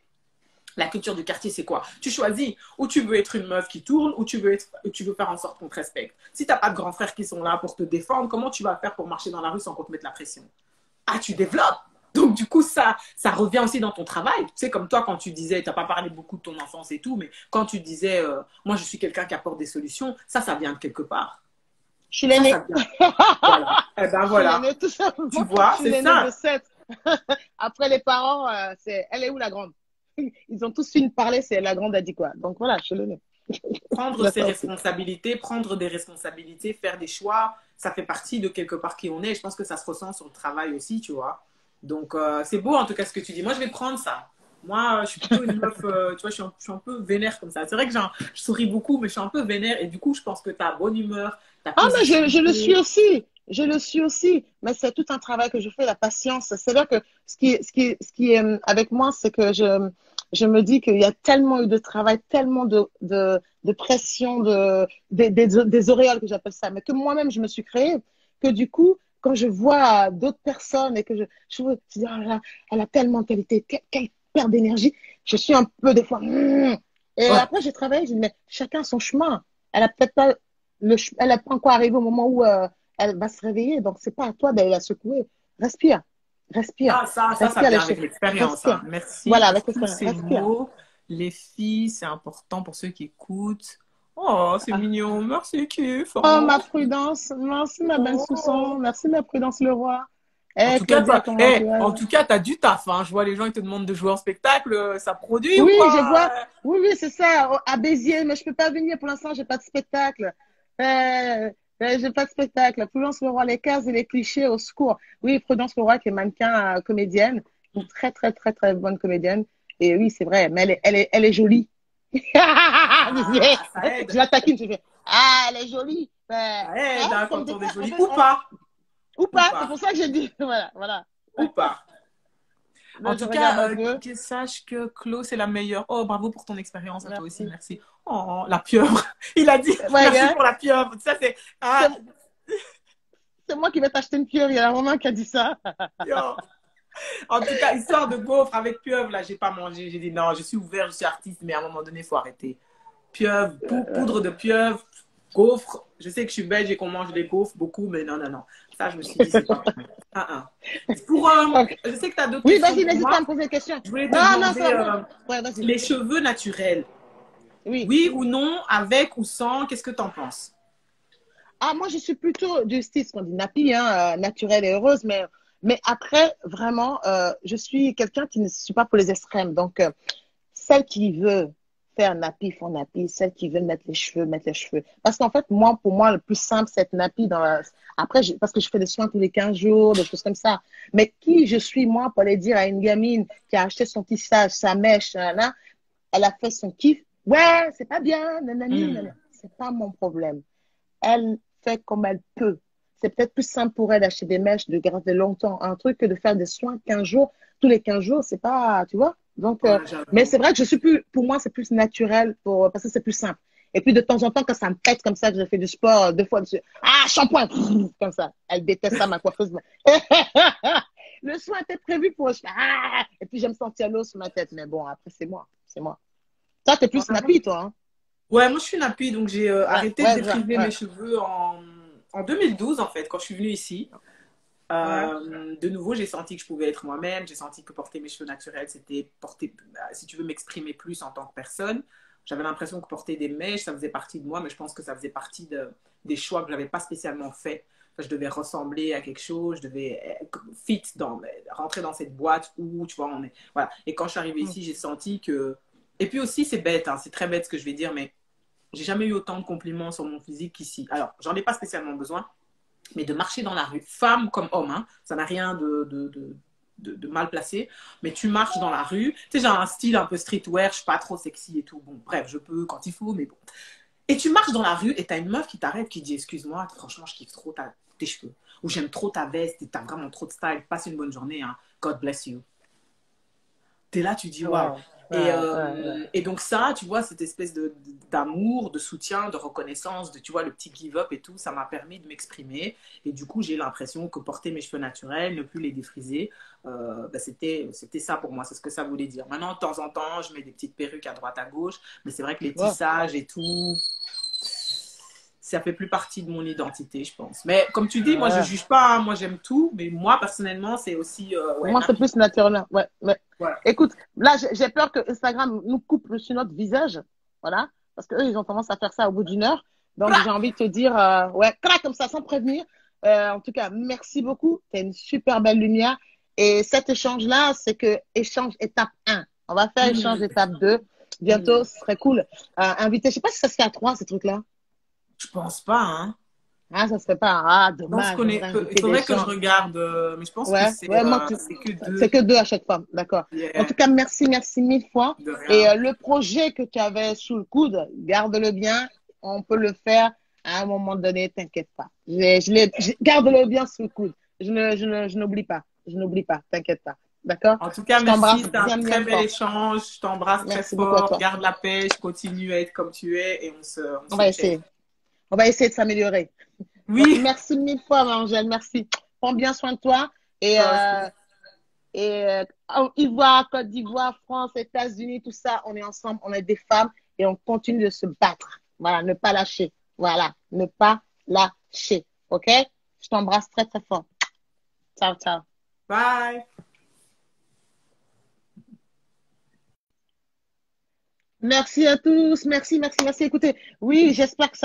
La culture du quartier, c'est quoi? Tu choisis où tu veux être une meuf qui tourne, ou tu veux faire en sorte qu'on te respecte. Si tu n'as pas de grands frères qui sont là pour te défendre, comment tu vas faire pour marcher dans la rue sans qu'on te mette la pression? Ah, tu développes. Donc, du coup, ça revient aussi dans ton travail. Tu sais, comme toi, quand tu disais, tu n'as pas parlé beaucoup de ton enfance et tout, mais quand tu disais, moi, je suis quelqu'un qui apporte des solutions, ça vient de quelque part. Je suis l'aînée. Voilà. Eh ben voilà. Tout simplement. Tu vois, c'est ça. De 7. Après, les parents, elle est où la grande? Ils ont tous fini de parler, c'est la grande a dit quoi. Donc voilà, je suis l'aînée. Prendre ses responsabilités, prendre des responsabilités, faire des choix, ça fait partie de quelque part qui on est. Je pense que ça se ressent sur le travail aussi, tu vois. Donc, c'est beau en tout cas ce que tu dis. Moi, je vais prendre ça. Moi, je suis plutôt une meuf, tu vois, je suis un peu vénère comme ça. C'est vrai que je souris beaucoup, mais je suis un peu vénère. Et du coup, je pense que tu as bonne humeur. Mais je le suis aussi. Je le suis aussi. Mais c'est tout un travail que je fais, la patience. C'est là que ce qui est avec moi, c'est que je me dis qu'il y a tellement eu de travail, tellement de pression, des auréoles que j'appelle ça, mais que moi-même je me suis créée, que du coup, quand je vois d'autres personnes et que je dis, oh là, elle a tellement de qualité, quelle perte d'énergie, je suis un peu des fois, et Ouais. après j'ai travaillé, je dis, mais chacun son chemin. Elle a peut-être pas elle a pas encore arrivé au moment où elle va se réveiller, donc c'est pas à toi d'aller la secouer. Respire, respire, Ça respire les vient avec choses, l'expérience, respire. hein. Merci Voilà, pour avec tous l'expérience, ces respire. mots. Les filles, c'est important pour ceux qui écoutent. Oh, c'est Ah. mignon. Merci, Kiff. Oh, Oh. ma Prudence, merci ma belle Oh. Soussan, merci ma Prudence Leroy. Eh, Claudia, comment tu vas? En tout cas, t'as du taf, hein. Je vois les gens, ils te demandent de jouer en spectacle. Ça produit ou Oui, je quoi? vois. Oui, oui, c'est ça, à Béziers, mais je peux pas venir pour l'instant, j'ai pas de spectacle. J'ai pas de spectacle. Prudence Leroy, les cases et les clichés, au secours. Oui, Prudence Leroy, qui est mannequin, comédienne, une très, très, très, très bonne comédienne. Et oui, c'est vrai, mais elle est jolie. Ah, ça Je aide. la taquine, je fais, ah, elle est jolie. Ça Hein, aide, hein, comme quand des on est fois, joli. Ou pas. ou Ou pas, c'est pas. pour ça que j'ai dit, voilà, voilà. Ou pas. En Là, je tout regarde cas, un peu. que sache que Chloé, c'est la meilleure. Oh, bravo pour ton expérience à toi aussi, Merci. merci. Oh, la pieuvre. Il a dit Ouais, merci gars, pour la pieuvre. Ça, c'est. c'est Ah, c'est moi qui vais t'acheter une pieuvre. Il y a un moment qui a dit ça. yo. En tout cas, histoire de gaufre avec pieuvre, là, j'ai pas mangé. J'ai dit non, je suis ouvert, je suis artiste, mais à un moment donné, il faut arrêter. Pieuvre, poudre de pieuvre, gaufre. Je sais que je suis belge et qu'on mange des gaufres beaucoup, mais non, non, non. Ça, je me suis dit, c'est pas bon. Pour, Ok. je sais que tu as d'autres Oui, questions vas-y, pour n'hésite pas à moi. me poser des questions. Je voulais te Non, non, ça demander va bien. Ouais, vas-y. les cheveux naturels. Oui. Oui ou non, avec ou sans, qu'est-ce que tu en penses? Ah, moi, je suis plutôt du style, ce qu'on dit, nappy, hein, naturelle et heureuse, mais après, vraiment, je suis quelqu'un qui ne suis pas pour les extrêmes. Donc, celle qui veut faire nappy, font nappy. Celle qui veut mettre les cheveux, mettre les cheveux. Parce qu'en fait, moi, pour moi, le plus simple, c'est être nappy dans la... Après, parce que je fais des soins tous les 15 jours, des choses comme ça. Mais qui je suis, moi, pour aller dire à une gamine qui a acheté son tissage, sa mèche, nanana, elle a fait son kiff. Ouais, c'est pas bien, nanani, nanana. C'est pas mon problème. Elle fait comme elle peut. C'est peut-être plus simple pour elle d'acheter des mèches, de garder longtemps un truc que de faire des soins 15 jours. Tous les 15 jours, c'est pas, tu vois. Donc, Ouais, mais j'avoue. c'est vrai que je suis plus, pour moi, c'est plus naturel parce que c'est plus simple. Et puis, de temps en temps, quand ça me pète comme ça, que je fais du sport, deux fois, ah, shampoing, comme ça. Elle déteste ça, ma coiffeuse. Le soin était prévu pour, ah, et puis, j'aime sentir l'eau sur ma tête. Mais bon, après, c'est moi. C'est moi. Toi, t'es plus snappy, toi, hein? Ouais, moi je suis nappie, donc j'ai Ouais, arrêté de ouais, ouais, défriser mes ouais. cheveux en 2012 en fait, quand je suis venue ici. Ouais. De nouveau, j'ai senti que je pouvais être moi-même, j'ai senti que porter mes cheveux naturels, c'était porter, si tu veux m'exprimer plus en tant que personne. J'avais l'impression que porter des mèches, ça faisait partie de moi, mais je pense que ça faisait partie des choix que je n'avais pas spécialement fait. Enfin, je devais ressembler à quelque chose, je devais rentrer dans cette boîte où, tu vois, on est. Voilà. Et quand je suis arrivée Mm. ici, j'ai senti que. Et puis aussi, c'est bête, hein, c'est très bête ce que je vais dire, mais j'ai jamais eu autant de compliments sur mon physique qu'ici. Alors, j'en ai pas spécialement besoin, mais de marcher dans la rue, femme comme homme, hein, ça n'a rien de mal placé, mais tu marches dans la rue, tu sais, j'ai un style un peu streetwear, je suis pas trop sexy et tout, bon, bref, je peux quand il faut, mais bon. Et tu marches dans la rue et t'as une meuf qui t'arrête, qui dit, excuse-moi, franchement, je kiffe trop tes cheveux, ou j'aime trop ta veste, et t'as vraiment trop de style, passe une bonne journée, hein. God bless you. T'es là, tu dis waouh. Wow. Ouais, ouais, ouais. Et donc ça, tu vois, cette espèce d'amour, de soutien, de reconnaissance, de, tu vois, le petit give-up et tout, ça m'a permis de m'exprimer. Et du coup, j'ai l'impression que porter mes cheveux naturels, ne plus les défriser, c'était ça pour moi, c'est ce que ça voulait dire. Maintenant, de temps en temps, je mets des petites perruques à droite, à gauche, mais c'est vrai que les Wow. tissages et tout, ça fait plus partie de mon identité, je pense. Mais comme tu dis, moi, je Ouais. juge pas, hein, moi, j'aime tout, mais moi, personnellement, c'est aussi, ouais, Moi, c'est nappy. plus naturel. Ouais, mais Ouais. écoute, là, j'ai peur que Instagram nous coupe sur notre visage. Voilà. Parce qu'eux, ils ont tendance à faire ça au bout d'une heure. Donc, j'ai envie de te dire, ouais, crac, comme ça, sans prévenir. En tout cas, merci beaucoup. C'est une super belle lumière. Et cet échange-là, c'est que échange étape 1. On va faire échange Mmh. étape 2. Bientôt, ce serait cool. Inviter, je sais pas si ça se fait à 3, ces trucs-là. Je pense pas, hein. Ah, ça se fait pas. Ah, Je pense dommage. qu'on J'aimerais est. Il inviter des faudrait que je gens. regarde, mais je pense que Ouais, ouais, moi, c'est que c'est deux. que deux à chaque fois. D'accord. En Yeah, tout cas, merci, merci mille fois. de Et rien. le projet que tu avais sous le coude, garde-le bien. On peut le faire à un moment donné, t'inquiète pas. Garde-le bien sous le coude. Je n'oublie pas. Je n'oublie pas, t'inquiète pas. D'accord? En tout cas, Je merci. t'embrasse C'était un bien, très bien bel fort. échange. Je t'embrasse très Merci beaucoup à fort. toi. Garde la pêche, continue à être comme tu es et on On se va check. essayer. On va essayer de s'améliorer. Donc, Oui, merci mille fois, Angèle. Merci. Prends bien soin de toi. Et, toi aussi. Ivoire, Côte d'Ivoire, France, États-Unis, tout ça, on est ensemble, on est des femmes et on continue de se battre. Voilà, ne pas lâcher. Voilà, ne pas lâcher. OK? Je t'embrasse très, très fort. Ciao, ciao. Bye. Merci à tous. Merci, merci, merci. Écoutez, oui, j'espère que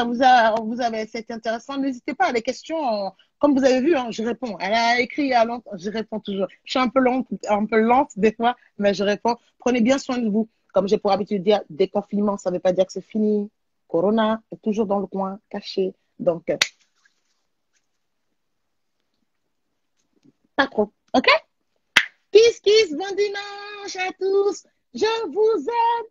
vous avez, c'était intéressant. N'hésitez pas à des questions. Comme vous avez vu, hein, je réponds. Elle a écrit il y a longtemps, je réponds toujours. Je suis un peu lente des fois, mais je réponds. Prenez bien soin de vous. Comme j'ai pour habitude de dire, déconfinement, ça ne veut pas dire que c'est fini. Corona est toujours dans le coin, caché. Donc, pas trop. OK? Kiss, kiss, bon dimanche à tous. Je vous aime.